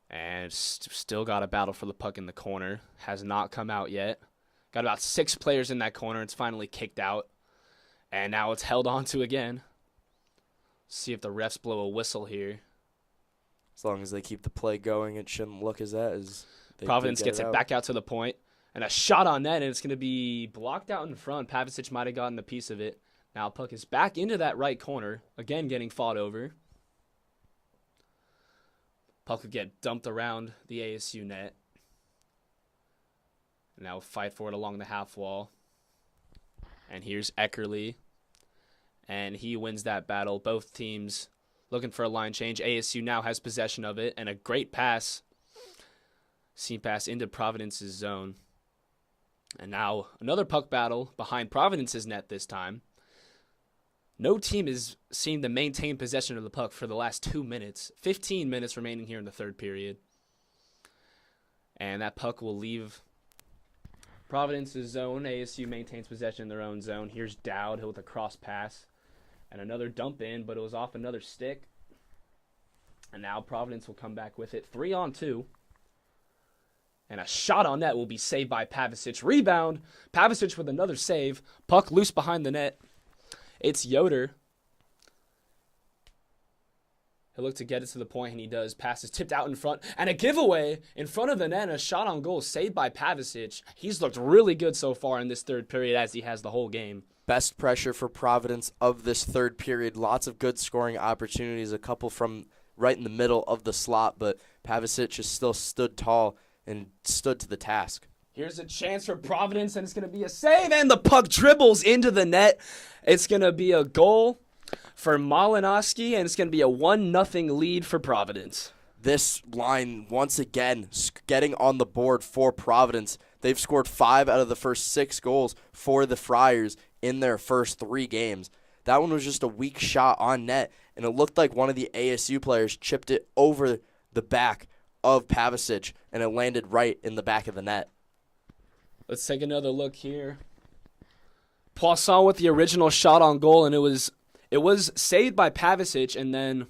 And still got a battle for the puck in the corner. Has not come out yet. Got about 6 players in that corner. It's finally kicked out. And now it's held on to again. See if the refs blow a whistle here. As long as they keep the play going, it shouldn't look as that. As Providence gets it back out to the point. And a shot on net, and it's going to be blocked out in front. Pavicic might have gotten a piece of it. Now puck is back into that right corner. Again, getting fought over. Puck will get dumped around the ASU net. Now fight for it along the half wall. And here's Eckerly. And he wins that battle. Both teams looking for a line change. ASU now has possession of it. And a great pass. Seam pass into Providence's zone. And now another puck battle behind Providence's net this time. No team is seemed to maintain possession of the puck for the last 2 minutes. 15 minutes remaining here in the third period. And that puck will leave Providence's zone. ASU maintains possession in their own zone. Here's Dowd with a cross pass. And another dump in, but it was off another stick. And now Providence will come back with it. 3-on-2. And a shot on net will be saved by Pavicic. Rebound. Pavicic with another save. Puck loose behind the net. It's Yoder. He'll look to get it to the point, and he does. Pass is tipped out in front. And a giveaway in front of the net. And a shot on goal saved by Pavicic. He's looked really good so far in this third period, as he has the whole game. Best pressure for Providence of this third period. Lots of good scoring opportunities. A couple from right in the middle of the slot. But Pavicic has still stood tall and stood to the task. Here's a chance for Providence, and it's going to be a save, and the puck dribbles into the net. It's going to be a goal for Malinowski, and it's going to be a 1-0 lead for Providence. This line, once again, getting on the board for Providence. They've scored 5 out of the first 6 goals for the Friars in their first 3 games. That one was just a weak shot on net, and it looked like one of the ASU players chipped it over the back of Pavicic, and it landed right in the back of the net. Let's take another look here. Poisson with the original shot on goal, and it was saved by Pavicic, and then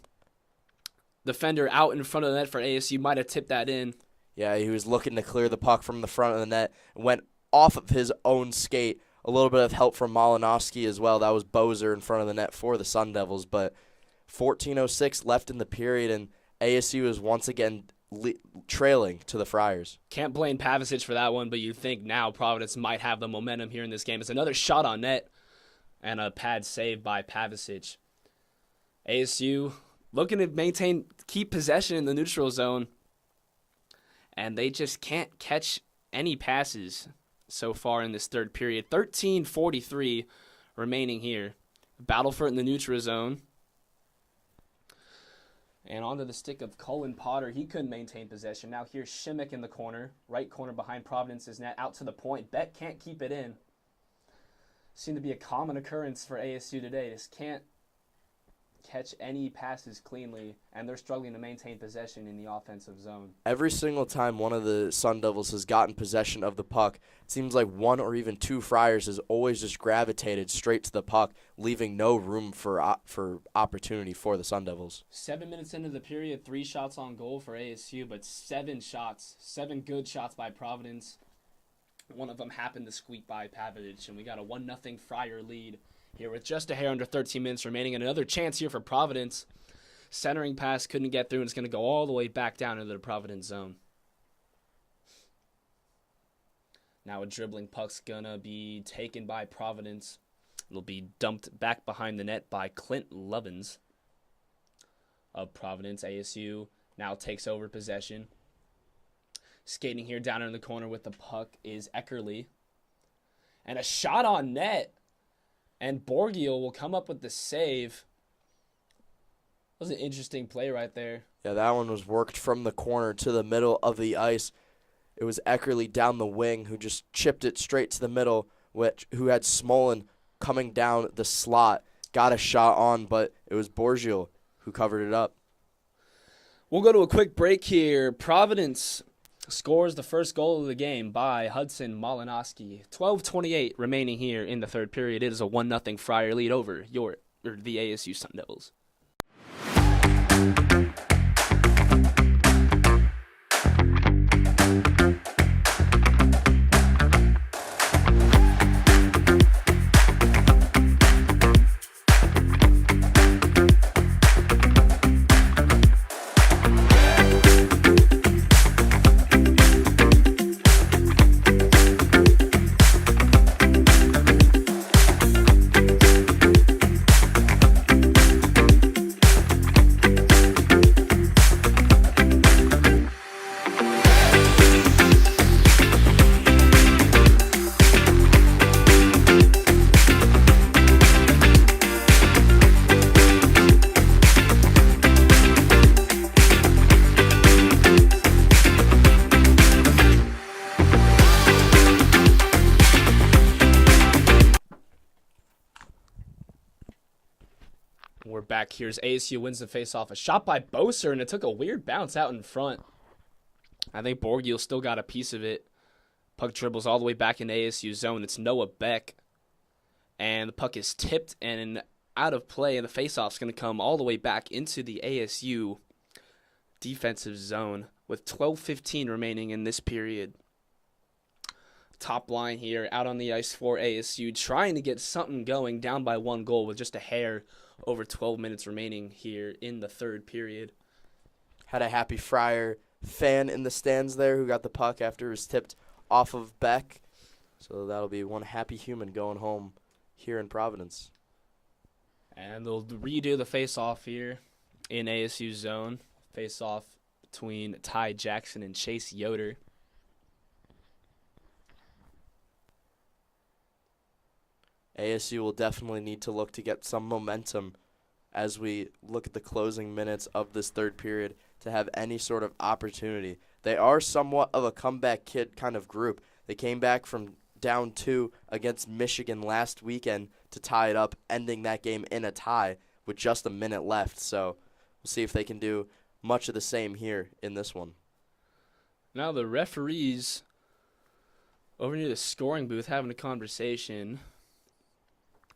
the defender out in front of the net for ASU might have tipped that in. Yeah, he was looking to clear the puck from the front of the net and went off of his own skate. A little bit of help from Malinowski as well. That was Bozer in front of the net for the Sun Devils, but 14:06 left in the period, and ASU is once again trailing to the Friars. Can't blame Pavicic for that one, but you think now Providence might have the momentum here in this game. It's another shot on net and a pad save by Pavicic. ASU looking to keep possession in the neutral zone, and they just can't catch any passes so far in this third period. 13:43 remaining here. Battle for it in the neutral zone. And onto the stick of Cullen Potter. He couldn't maintain possession. Now here's Shimmick in the corner. Right corner behind Providence's net. Out to the point. Beck can't keep it in. Seemed to be a common occurrence for ASU today. Just can't catch any passes cleanly, and they're struggling to maintain possession in the offensive zone. Every single time one of the Sun Devils has gotten possession of the puck, it seems like one or even 2 Friars has always just gravitated straight to the puck, leaving no room for opportunity for the Sun Devils. 7 minutes into the period, 3 shots on goal for ASU, but 7 good shots by Providence. One of them happened to squeak by Pavicic, and we got a 1-0 Friar lead here with just a hair under 13 minutes remaining, and another chance here for Providence. Centering pass couldn't get through, and it's going to go all the way back down into the Providence zone. Now a dribbling puck's going to be taken by Providence. It'll be dumped back behind the net by Clint Lovins of Providence. ASU now takes over possession. Skating here down in the corner with the puck is Eckerly. And a shot on net. And Borgiel will come up with the save. That was an interesting play right there. Yeah, that one was worked from the corner to the middle of the ice. It was Eckerly down the wing who just chipped it straight to the middle, who had Smolin coming down the slot. Got a shot on, but it was Borgiel who covered it up. We'll go to a quick break here. Providence scores the first goal of the game by Hudson Malinowski. 12:28 remaining here in the third period. It is a 1-0 Friar lead over the ASU Sun Devils. back here as ASU wins the faceoff. A shot by Boser, and it took a weird bounce out in front. I think Borgiel still got a piece of it. Puck dribbles all the way back in ASU zone. It's Noah Beck. And the puck is tipped and out of play, and the faceoff's going to come all the way back into the ASU defensive zone with 12:15 remaining in this period. Top line here, out on the ice for ASU, trying to get something going, down by 1 goal with just a hair over 12 minutes remaining here in the third period. Had a happy Friar fan in the stands there who got the puck after it was tipped off of Beck. So that'll be one happy human going home here in Providence. And they'll redo the face-off here in ASU zone. Face-off between Ty Jackson and Chase Yoder. ASU will definitely need to look to get some momentum as we look at the closing minutes of this third period to have any sort of opportunity. They are somewhat of a comeback kid kind of group. They came back from down 2 against Michigan last weekend to tie it up, ending that game in a tie with just a minute left. So we'll see if they can do much of the same here in this one. Now the referees over near the scoring booth having a conversation.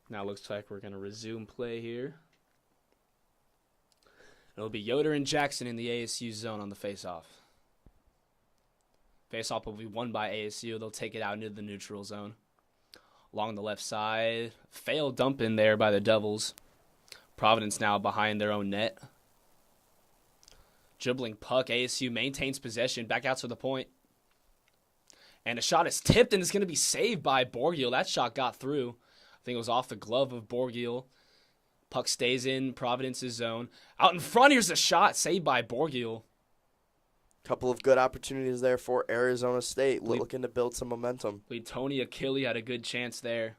Now it looks like we're going to resume play here. It'll be Yoder and Jackson in the ASU zone on the faceoff. Faceoff will be won by ASU. They'll take it out into the neutral zone. Along the left side, failed dump in there by the Devils. Providence now behind their own net. Dribbling puck, ASU maintains possession, back out to the point. And a shot is tipped, and it's going to be saved by Borgiel. That shot got through. I think it was off the glove of Borgiel. Puck stays in Providence's zone. Out in front, here's a shot saved by Borgiel. Couple of good opportunities there for Arizona State, looking to build some momentum. Tony Achille had a good chance there.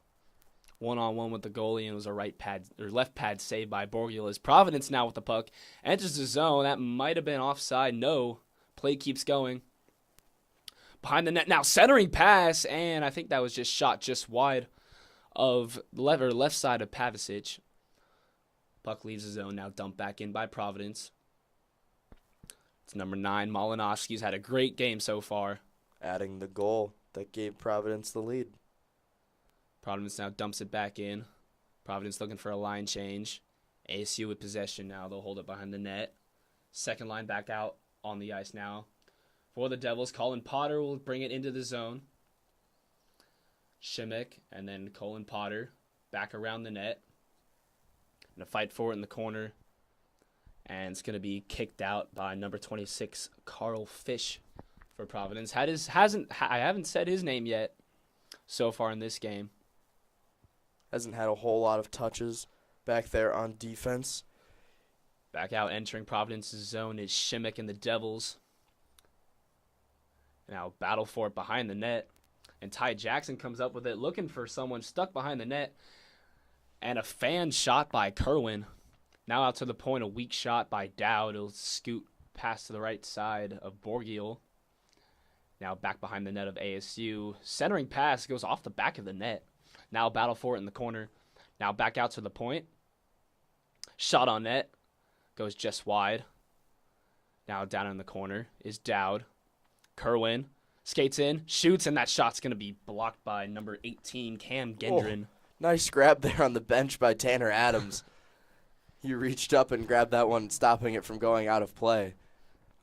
One-on-one with the goalie, and it was a left pad saved by Borgiel. As Providence now with the puck enters the zone. That might have been offside. No. Play keeps going. Behind the net now, centering pass, and I think that was just shot just wide of left side of Pavicic. Puck leaves the zone, now dumped back in by Providence. It's number 9, Malinowski's had a great game so far. Adding the goal that gave Providence the lead. Providence now dumps it back in. Providence looking for a line change. ASU with possession now. They'll hold it behind the net. Second line back out on the ice now. For the Devils, Colin Potter will bring it into the zone. Shimmick and then Colin Potter back around the net. And a fight for it in the corner. And it's going to be kicked out by number 26, Carl Fish for Providence. I haven't said his name yet so far in this game. Hasn't had a whole lot of touches back there on defense. Back out entering Providence's zone is Shimmick and the Devils. Now battle for it behind the net. And Ty Jackson comes up with it, looking for someone stuck behind the net. And a fan shot by Kerwin. Now out to the point, a weak shot by Dowd. It'll scoot past to the right side of Borgiel. Now back behind the net of ASU. Centering pass goes off the back of the net. Now battle for it in the corner. Now back out to the point. Shot on net. Goes just wide. Now down in the corner is Dowd. Kerwin skates in, shoots, and that shot's going to be blocked by number 18, Cam Gendron. Oh, nice grab there on the bench by Tanner Adams. He reached up and grabbed that one, stopping it from going out of play.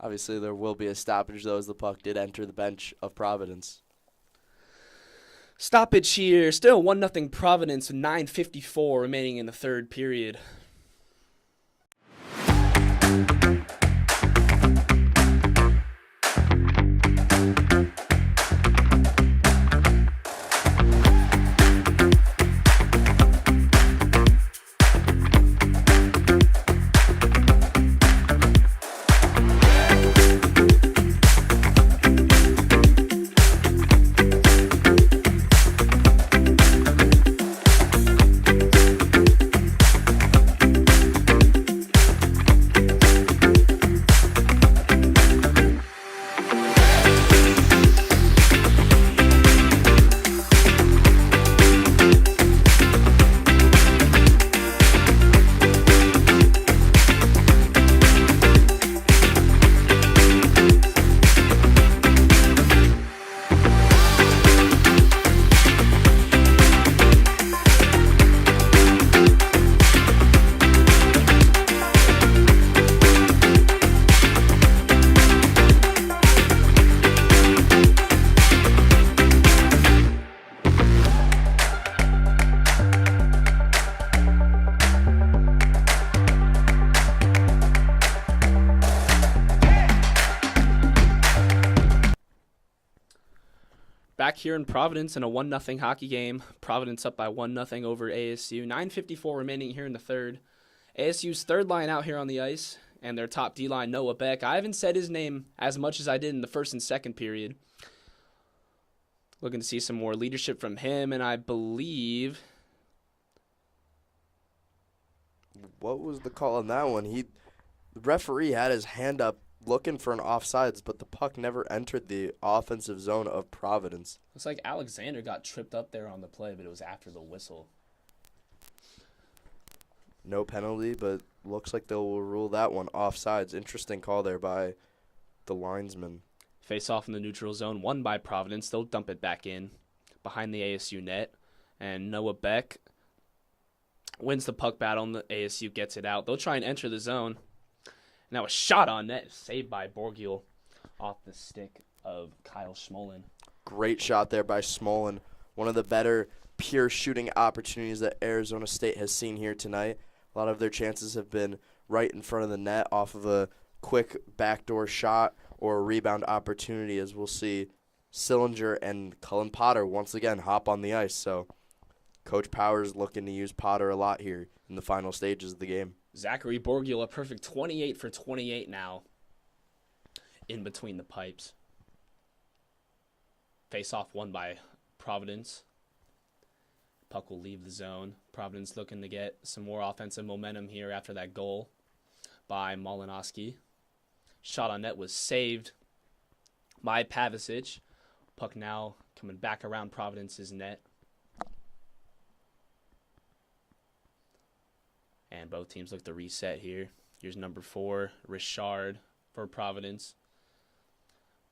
Obviously, there will be a stoppage, though, as the puck did enter the bench of Providence. Stoppage here. Still 1-0 Providence with 9:54 remaining in the third period. Back here in Providence in a 1-0 hockey game. Providence up by 1-0 over ASU. 9:54 remaining here in the third. ASU's third line out here on the ice, and their top D-line, Noah Beck. I haven't said his name as much as I did in the first and second period. Looking to see some more leadership from him, and I believe... What was the call on that one? The referee had his hand up looking for an offsides, but the puck never entered the offensive zone of Providence. Looks like Alexander got tripped up there on the play, but it was after the whistle. No penalty, but looks like they'll rule that one offsides. Interesting call there by the linesman. Face off in the neutral zone, won by Providence. They'll dump it back in behind the ASU net. And Noah Beck wins the puck battle, and the ASU gets it out. They'll try and enter the zone. Now a shot on net, saved by Borgiel off the stick of Kyle Schmolin. Great shot there by Smolin. One of the better pure shooting opportunities that Arizona State has seen here tonight. A lot of their chances have been right in front of the net off of a quick backdoor shot or a rebound opportunity, as we'll see Sillinger and Cullen Potter once again hop on the ice. So Coach Powers looking to use Potter a lot here in the final stages of the game. Zachary Borgiel, a perfect 28 for 28 now in between the pipes. Face-off won by Providence. Puck will leave the zone. Providence looking to get some more offensive momentum here after that goal by Malinowski. Shot on net was saved by Pavicic. Puck now coming back around Providence's net. And both teams look to reset here. Here's number 4, Richard for Providence.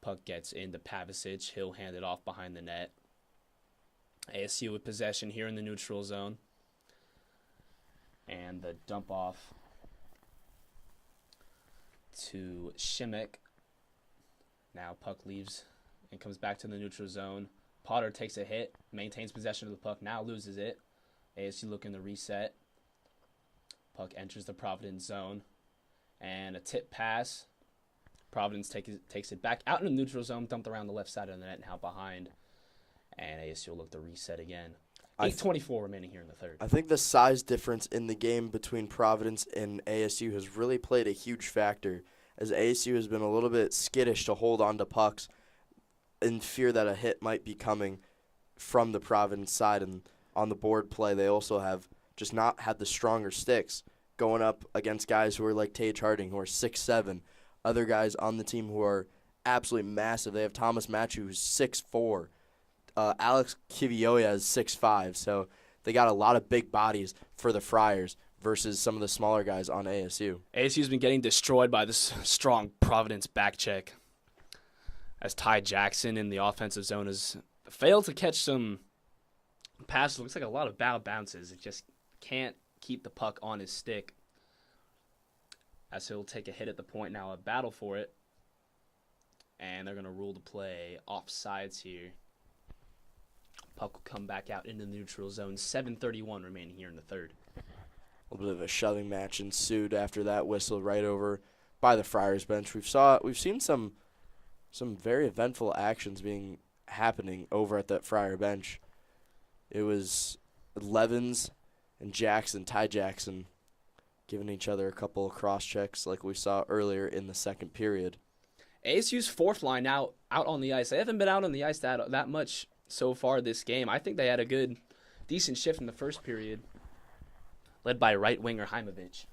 Puck gets into Pavicic. He'll hand it off behind the net. ASU with possession here in the neutral zone. And the dump off to Shimek. Now puck leaves and comes back to the neutral zone. Potter takes a hit, maintains possession of the puck, now loses it. ASU looking to reset. Puck enters the Providence zone. And a tip pass. Providence takes it back out in the neutral zone, dumped around the left side of the net, now behind. And ASU will look to reset again. 8:24 remaining here in the third. I think the size difference in the game between Providence and ASU has really played a huge factor, as ASU has been a little bit skittish to hold on to pucks in fear that a hit might be coming from the Providence side. And on the board play, they also have just not had the stronger sticks going up against guys who are like Tage Harding, who are 6'7", other guys on the team who are absolutely massive. They have Thomas Matthew, who's 6'4", Alex Kivioya is 6'5", so they got a lot of big bodies for the Friars versus some of the smaller guys on ASU. ASU's been getting destroyed by this strong Providence back check, as Ty Jackson in the offensive zone has failed to catch some passes. Looks like a lot of bad bounces. It just can't keep the puck on his stick, as he'll take a hit at the point now, a battle for it, and they're going to rule the play offsides here. Puck will come back out into the neutral zone. 7:31 remaining here in the third. A little bit of a shoving match ensued after that whistle right over by the Friars bench. We've seen some very eventful actions happening over at that Friar bench. It was Levens and Ty Jackson, giving each other a couple of cross checks like we saw earlier in the second period. ASU's fourth line now out on the ice. They haven't been out on the ice that much so far this game. I think they had a decent shift in the first period, led by right winger Heimovich.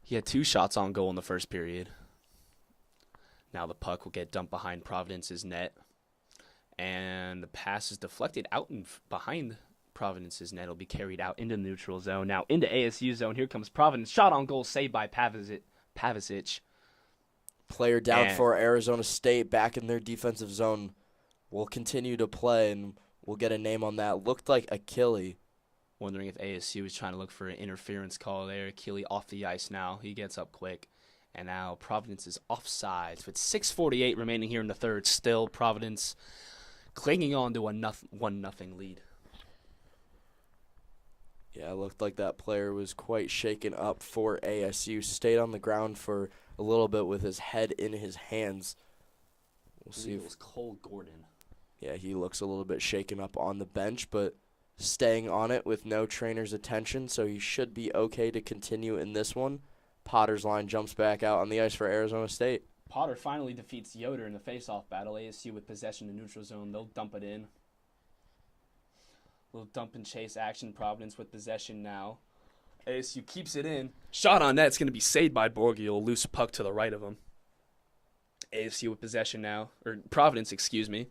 He had 2 shots on goal in the first period. Now the puck will get dumped behind Providence's net, and the pass is deflected out and behind Providence's net. It'll be carried out into the neutral zone. Now into ASU zone. Here comes Providence. Shot on goal, saved by Pavicic. Player down for Arizona State back in their defensive zone. Will continue to play, and we'll get a name on that. Looked like Achille. Wondering if ASU is trying to look for an interference call there. Achille off the ice now. He gets up quick. And now Providence is offsides with 6:48 remaining here in the third. Still Providence clinging on to a 1-0 lead. Yeah, it looked like that player was quite shaken up for ASU. Stayed on the ground for a little bit with his head in his hands. We'll see. It was Cole Gordon. Yeah, he looks a little bit shaken up on the bench, but staying on it with no trainer's attention, so he should be okay to continue in this one. Potter's line jumps back out on the ice for Arizona State. Potter finally defeats Yoder in the face-off battle. ASU with possession in neutral zone. They'll dump it in. Little dump and chase action. Providence with possession now. ASU keeps it in. Shot on net. It's going to be saved by Borgiel. Loose puck to the right of him. ASU with possession now. Or Providence, excuse me.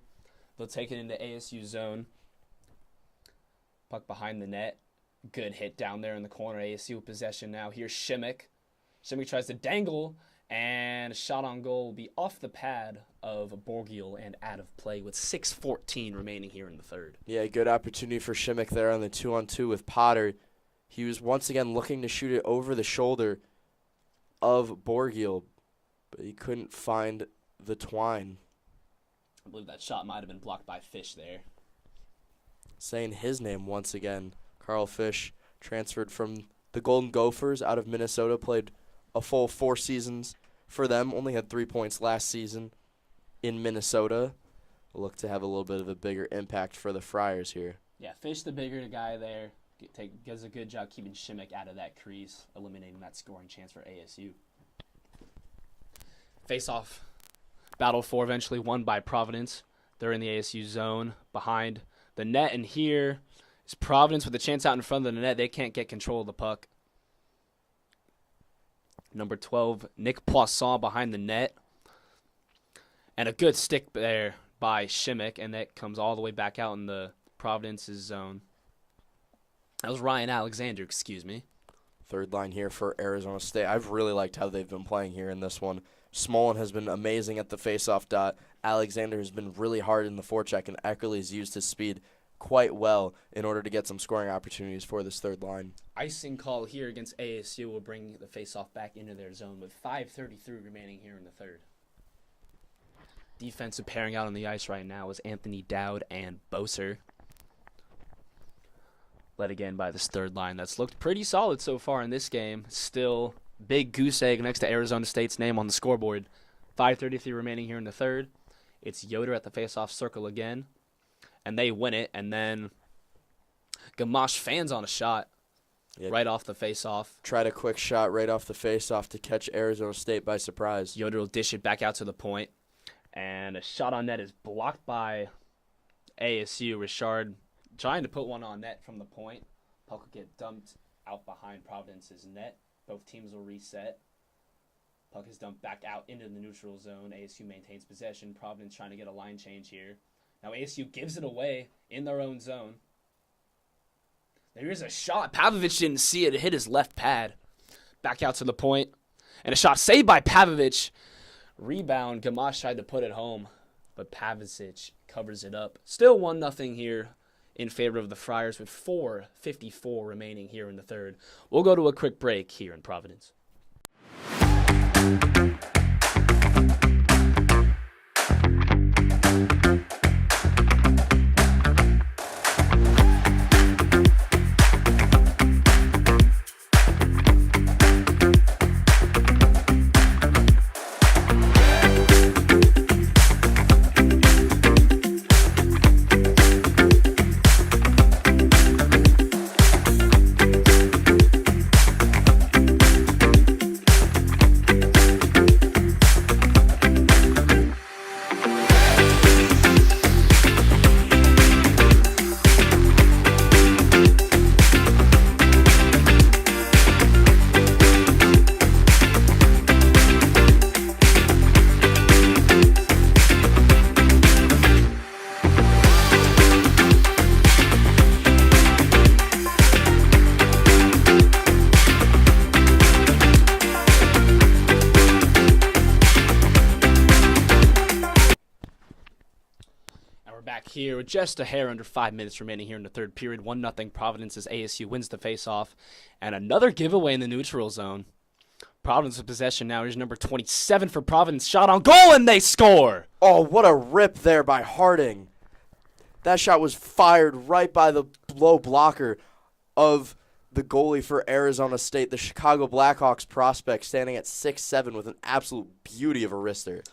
They'll take it into ASU zone. Puck behind the net. Good hit down there in the corner. ASU with possession now. Here's Shimmick. Shimmick tries to dangle. And a shot on goal will be off the pad of Borgiel and out of play with 6:14 remaining here in the third. Yeah, good opportunity for Shimmick there on the 2-on-2 with Potter. He was once again looking to shoot it over the shoulder of Borgiel, but he couldn't find the twine. I believe that shot might have been blocked by Fish there. Saying his name once again, Carl Fish, transferred from the Golden Gophers out of Minnesota, played a full 4 seasons for them, only had 3 points last season in Minnesota. Look to have a little bit of a bigger impact for the Friars here. Yeah, Fish the bigger guy there. Does a good job keeping Shimmick out of that crease, eliminating that scoring chance for ASU. Face-off. Battle 4 eventually won by Providence. They're in the ASU zone behind the net, and here is Providence with a chance out in front of the net. They can't get control of the puck. Number 12, Nick Poisson behind the net. And a good stick there by Shimmick, and that comes all the way back out in the Providence's zone. That was Ryan Alexander, excuse me. Third line here for Arizona State. I've really liked how they've been playing here in this one. Smolin has been amazing at the faceoff dot. Alexander has been really hard in the forecheck, and Eckerly has used his speed quite well in order to get some scoring opportunities for this third line. Icing call here against ASU will bring the faceoff back into their zone with 5:33 remaining here in the third. Defensive pairing out on the ice right now is Anthony Dowd and Boser. Led again by this third line that's looked pretty solid so far in this game. Still big goose egg next to Arizona State's name on the scoreboard. 5:33 remaining here in the third. It's Yoder at the faceoff circle again. And they win it, and then Gamache fans on a shot right off the faceoff. Tried a quick shot right off the faceoff to catch Arizona State by surprise. Yoder will dish it back out to the point, and a shot on net is blocked by ASU. Richard trying to put one on net from the point. Puck will get dumped out behind Providence's net. Both teams will reset. Puck is dumped back out into the neutral zone. ASU maintains possession. Providence trying to get a line change here. Now ASU gives it away in their own zone. There's a shot. Pavlovich didn't see it. It hit his left pad. Back out to the point. And a shot saved by Pavlovich. Rebound. Gamache tried to put it home, but Pavlovich covers it up. Still 1-0 here in favor of the Friars with 4:54 remaining here in the third. We'll go to a quick break here in Providence. Here with just a hair under 5 minutes remaining here in the third period. 1-0 Providence as ASU wins the faceoff. And another giveaway in the neutral zone. Providence with possession now. Here's number 27 for Providence. Shot on goal, and they score! Oh, what a rip there by Harding. That shot was fired right by the low blocker of the goalie for Arizona State, the Chicago Blackhawks prospect, standing at 6'7" with an absolute beauty of a wrister.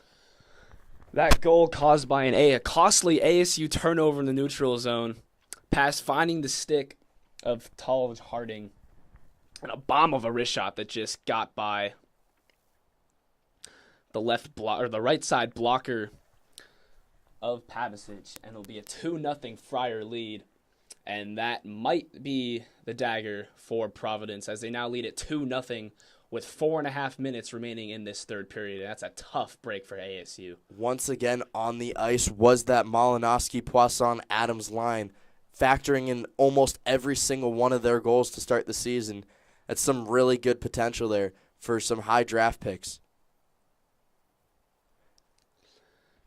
That goal caused by a costly ASU turnover in the neutral zone. Pass finding the stick of Tall Harding. And a bomb of a wrist shot that just got by the the right side blocker of Pavicic, and it'll be a 2-0 Friar lead, and that might be the dagger for Providence as they now lead at 2-0 with 4.5 minutes remaining in this third period. And that's a tough break for ASU. Once again on the ice was that Malinowski, Poisson, Adams line, factoring in almost every single one of their goals to start the season. That's some really good potential there for some high draft picks.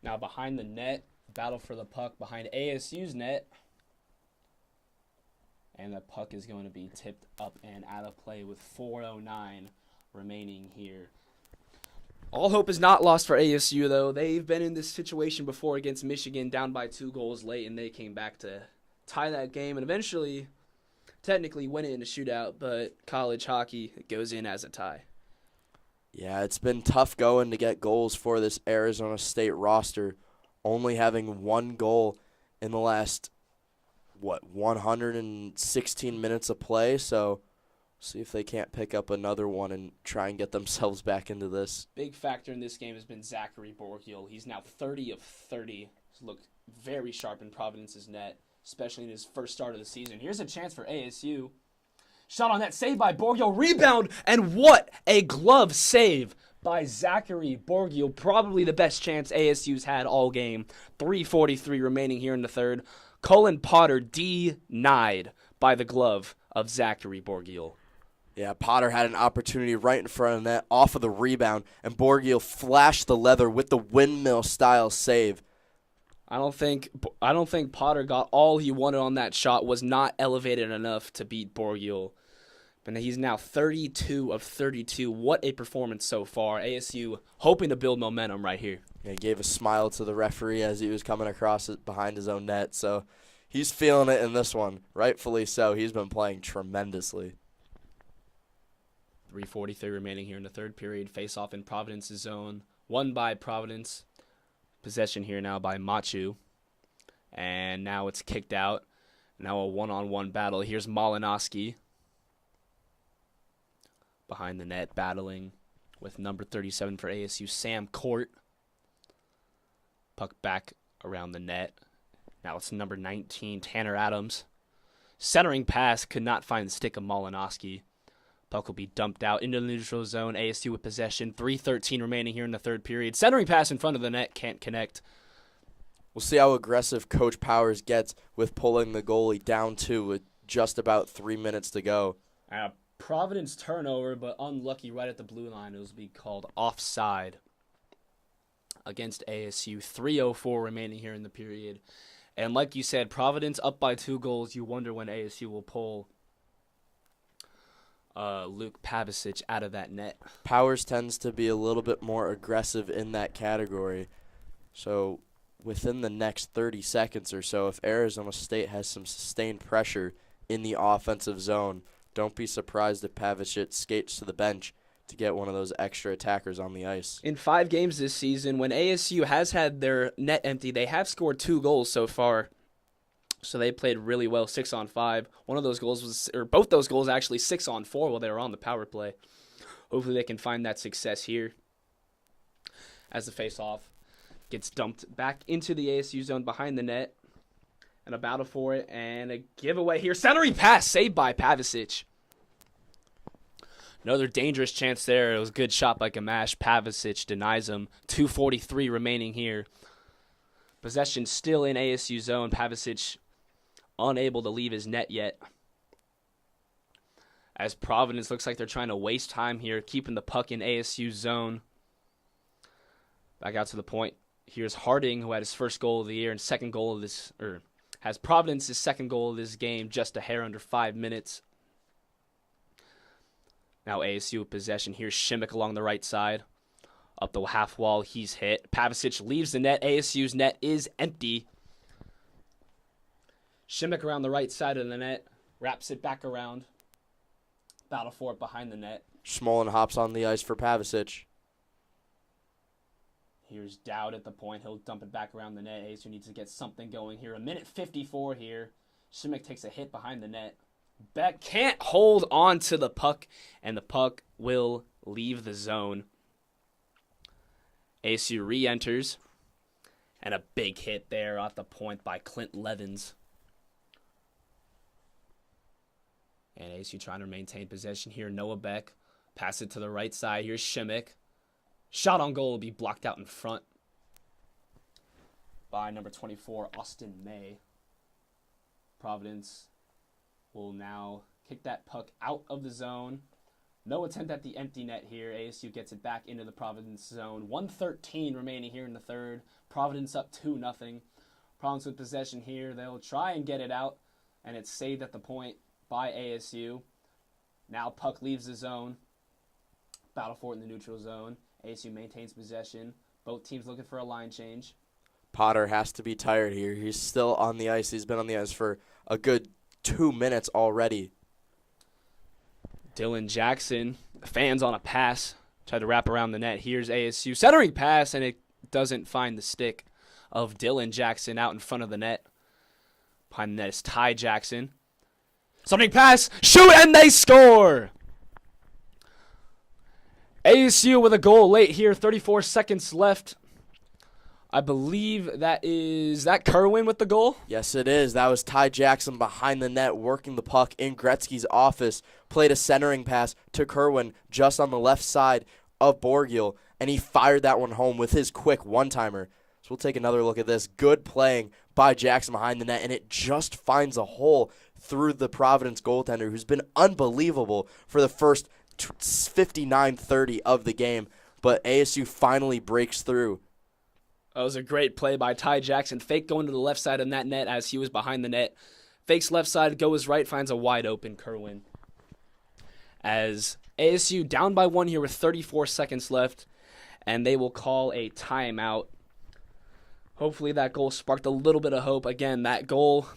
Now behind the net, battle for the puck behind ASU's net. And the puck is going to be tipped up and out of play with 4:09 remaining here. All hope is not lost for ASU, though. They've been in this situation before against Michigan, down by 2 goals late, and they came back to tie that game and eventually technically win it in a shootout, but college hockey, it goes in as a tie. Yeah, it's been tough going to get goals for this Arizona State roster, only having 1 goal in the last, 116 minutes of play, so see if they can't pick up another one and try and get themselves back into this. Big factor in this game has been Zachary Borgiel. He's now 30 of 30. He's looked very sharp in Providence's net, especially in his first start of the season. Here's a chance for ASU. Shot on net, saved by Borgiel, rebound, and what a glove save by Zachary Borgiel. Probably the best chance ASU's had all game. 3:43 remaining here in the third. Colin Potter denied by the glove of Zachary Borgiel. Yeah, Potter had an opportunity right in front of the net off of the rebound, and Borgiel flashed the leather with the windmill-style save. I don't think Potter got all he wanted on that shot, was not elevated enough to beat Borgiel. But he's now 32 of 32. What a performance so far. ASU hoping to build momentum right here. Yeah, he gave a smile to the referee as he was coming across it behind his own net. So he's feeling it in this one. Rightfully so. He's been playing tremendously. 3:43 remaining here in the third period. Face-off in Providence's zone. Won by Providence. Possession here now by Machu. And now it's kicked out. Now a one-on-one battle. Here's Malinowski behind the net, battling with number 37 for ASU, Sam Court. Puck back around the net. Now it's number 19, Tanner Adams. Centering pass, could not find the stick of Malinowski. Puck will be dumped out into the neutral zone. ASU with possession. 3:13 remaining here in the third period. Centering pass in front of the net, can't connect. We'll see how aggressive Coach Powers gets with pulling the goalie down 2 with just about 3 minutes to go. Providence turnover, but unlucky right at the blue line. It will be called offside against ASU. 3:04 remaining here in the period. And like you said, Providence up by 2 goals. You wonder when ASU will pull Luke Pavicic out of that net. Powers tends to be a little bit more aggressive in that category. So within the next 30 seconds or so, if Arizona State has some sustained pressure in the offensive zone, don't be surprised if Pavicic skates to the bench to get one of those extra attackers on the ice. In 5 games this season, when ASU has had their net empty, they have scored 2 goals so far. So they played really well, 6-on-5. One of those goals was, or both those goals actually 6-on-4 while they were on the power play. Hopefully they can find that success here as the face-off gets dumped back into the ASU zone behind the net. And a battle for it, and a giveaway here. Centering pass, saved by Pavicic. Another dangerous chance there. It was a good shot by Gamache. Pavicic denies him. 2:43 remaining here. Possession still in ASU zone. Pavicic unable to leave his net yet. As Providence looks like they're trying to waste time here, keeping the puck in ASU zone. Back out to the point. Here's Harding, who had his first goal of the year and second goal of this, has Providence's second goal of this game, just a hair under 5 minutes. Now ASU with possession. Here's Shimmick along the right side. Up the half wall, he's hit. Pavicic leaves the net. ASU's net is empty. Shimmick around the right side of the net. Wraps it back around. Battle for it behind the net. Smolin hops on the ice for Pavicic. Here's Dowd at the point. He'll dump it back around the net. ASU needs to get something going here. 1:54 here. Shimmick takes a hit behind the net. Beck can't hold on to the puck, and the puck will leave the zone. ASU re-enters, and a big hit there off the point by Clint Levins. And ASU trying to maintain possession here. Noah Beck, pass it to the right side. Here's Shimmick. Shot on goal will be blocked out in front by number 24, Austin May. Providence will now kick that puck out of the zone. No attempt at the empty net here. ASU gets it back into the Providence zone. 1:13 remaining here in the third. Providence up 2-0. Providence with possession here. They'll try and get it out, and it's saved at the point by ASU. Now puck leaves the zone. Battle for it in the neutral zone. ASU maintains possession. Both teams looking for a line change. Potter has to be tired here. He's still on the ice. He's been on the ice for a good 2 minutes already. Dylan Jackson, fans on a pass, tried to wrap around the net. Here's ASU centering pass, and it doesn't find the stick of Dylan Jackson out in front of the net. Behind the net is Ty Jackson. Centering pass, shoot, and they score! ASU with a goal late here, 34 seconds left. I believe that Kerwin with the goal? Yes, it is. That was Ty Jackson behind the net working the puck in Gretzky's office. Played a centering pass to Kerwin just on the left side of Borgiel, and he fired that one home with his quick one-timer. So we'll take another look at this. Good playing by Jackson behind the net, and it just finds a hole through the Providence goaltender, who's been unbelievable for the first 59-30 of the game. But ASU finally breaks through. That was a great play by Ty Jackson. Fake going to the left side of that net as he was behind the net. Fakes left side, goes right, finds a wide open Kerwin. As ASU down by 1 here with 34 seconds left, and they will call a timeout. Hopefully that goal sparked a little bit of hope. Again, that goal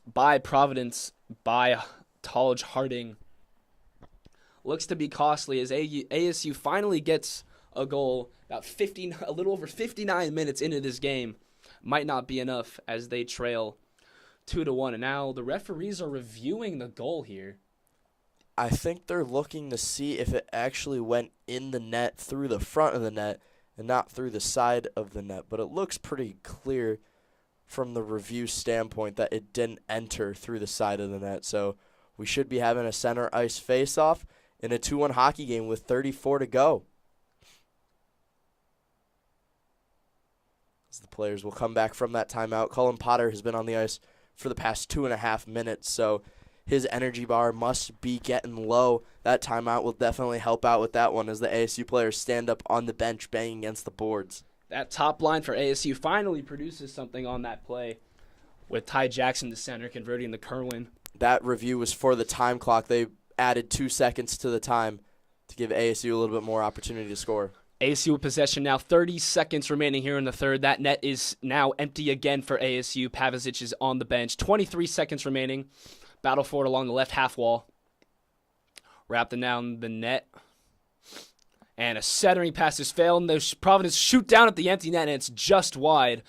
by Providence, by Taj Harding, looks to be costly as ASU finally gets a goal about a little over 59 minutes into this game. Might not be enough as they trail 2-1. And now the referees are reviewing the goal here. I think they're looking to see if it actually went in the net through the front of the net and not through the side of the net. But it looks pretty clear from the review standpoint that it didn't enter through the side of the net. So we should be having a center ice face-off in a 2-1 hockey game with 34 to go. As the players will come back from that timeout. Cullen Potter has been on the ice for the past 2.5 minutes, so his energy bar must be getting low. That timeout will definitely help out with that one as the ASU players stand up on the bench banging against the boards. That top line for ASU finally produces something on that play with Ty Jackson, the center, converting the Kerwin. That review was for the time clock. They added 2 seconds to the time to give ASU a little bit more opportunity to score. ASU with possession now, 30 seconds remaining here in the third. That net is now empty again for ASU. Pavicic is on the bench. 23 seconds remaining. Battle for it along the left half wall. Wrapped down the net. And a centering pass is failed. And Providence shoot down at the empty net, and it's just wide.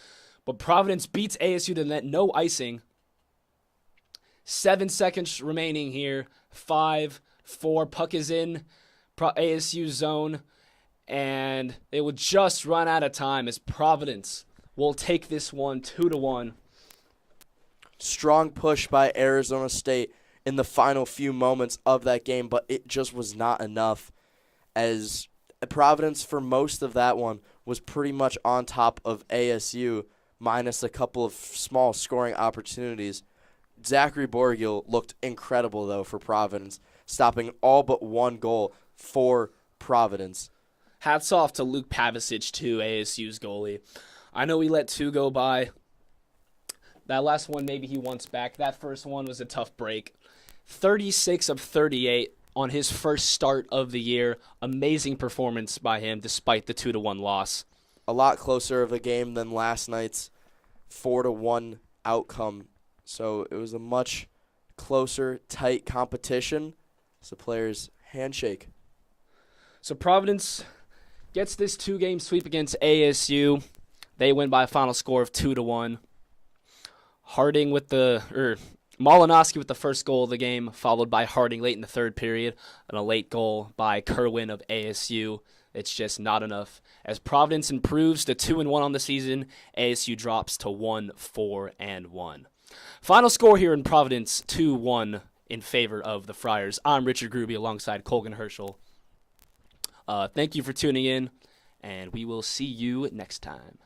But Providence beats ASU to the net. No icing. 7 seconds remaining here. 5, 4. Puck is in ASU zone. And they will just run out of time as Providence will take this one 2-1. Strong push by Arizona State in the final few moments of that game, but it just was not enough as Providence for most of that one was pretty much on top of ASU minus a couple of small scoring opportunities. Zachary Borgiel looked incredible, though, for Providence, stopping all but one goal for Providence. Hats off to Luke Pavicic, too, ASU's goalie. I know we let 2 go by. That last one, maybe he wants back. That first one was a tough break. 36 of 38 on his first start of the year. Amazing performance by him despite the 2-1 loss. A lot closer of a game than last night's 4-1 outcome. So it was a much closer, tight competition. It's the players' handshake. So Providence gets this 2-game sweep against ASU. They win by a final score of 2-1. Malinowski with the first goal of the game, followed by Harding late in the third period, and a late goal by Kerwin of ASU. It's just not enough. As Providence improves to 2-1 on the season, ASU drops to 1-4-1. Final score here in Providence, 2-1 in favor of the Friars. I'm Richard Gruby alongside Colgan Herschel. Thank you for tuning in, and we will see you next time.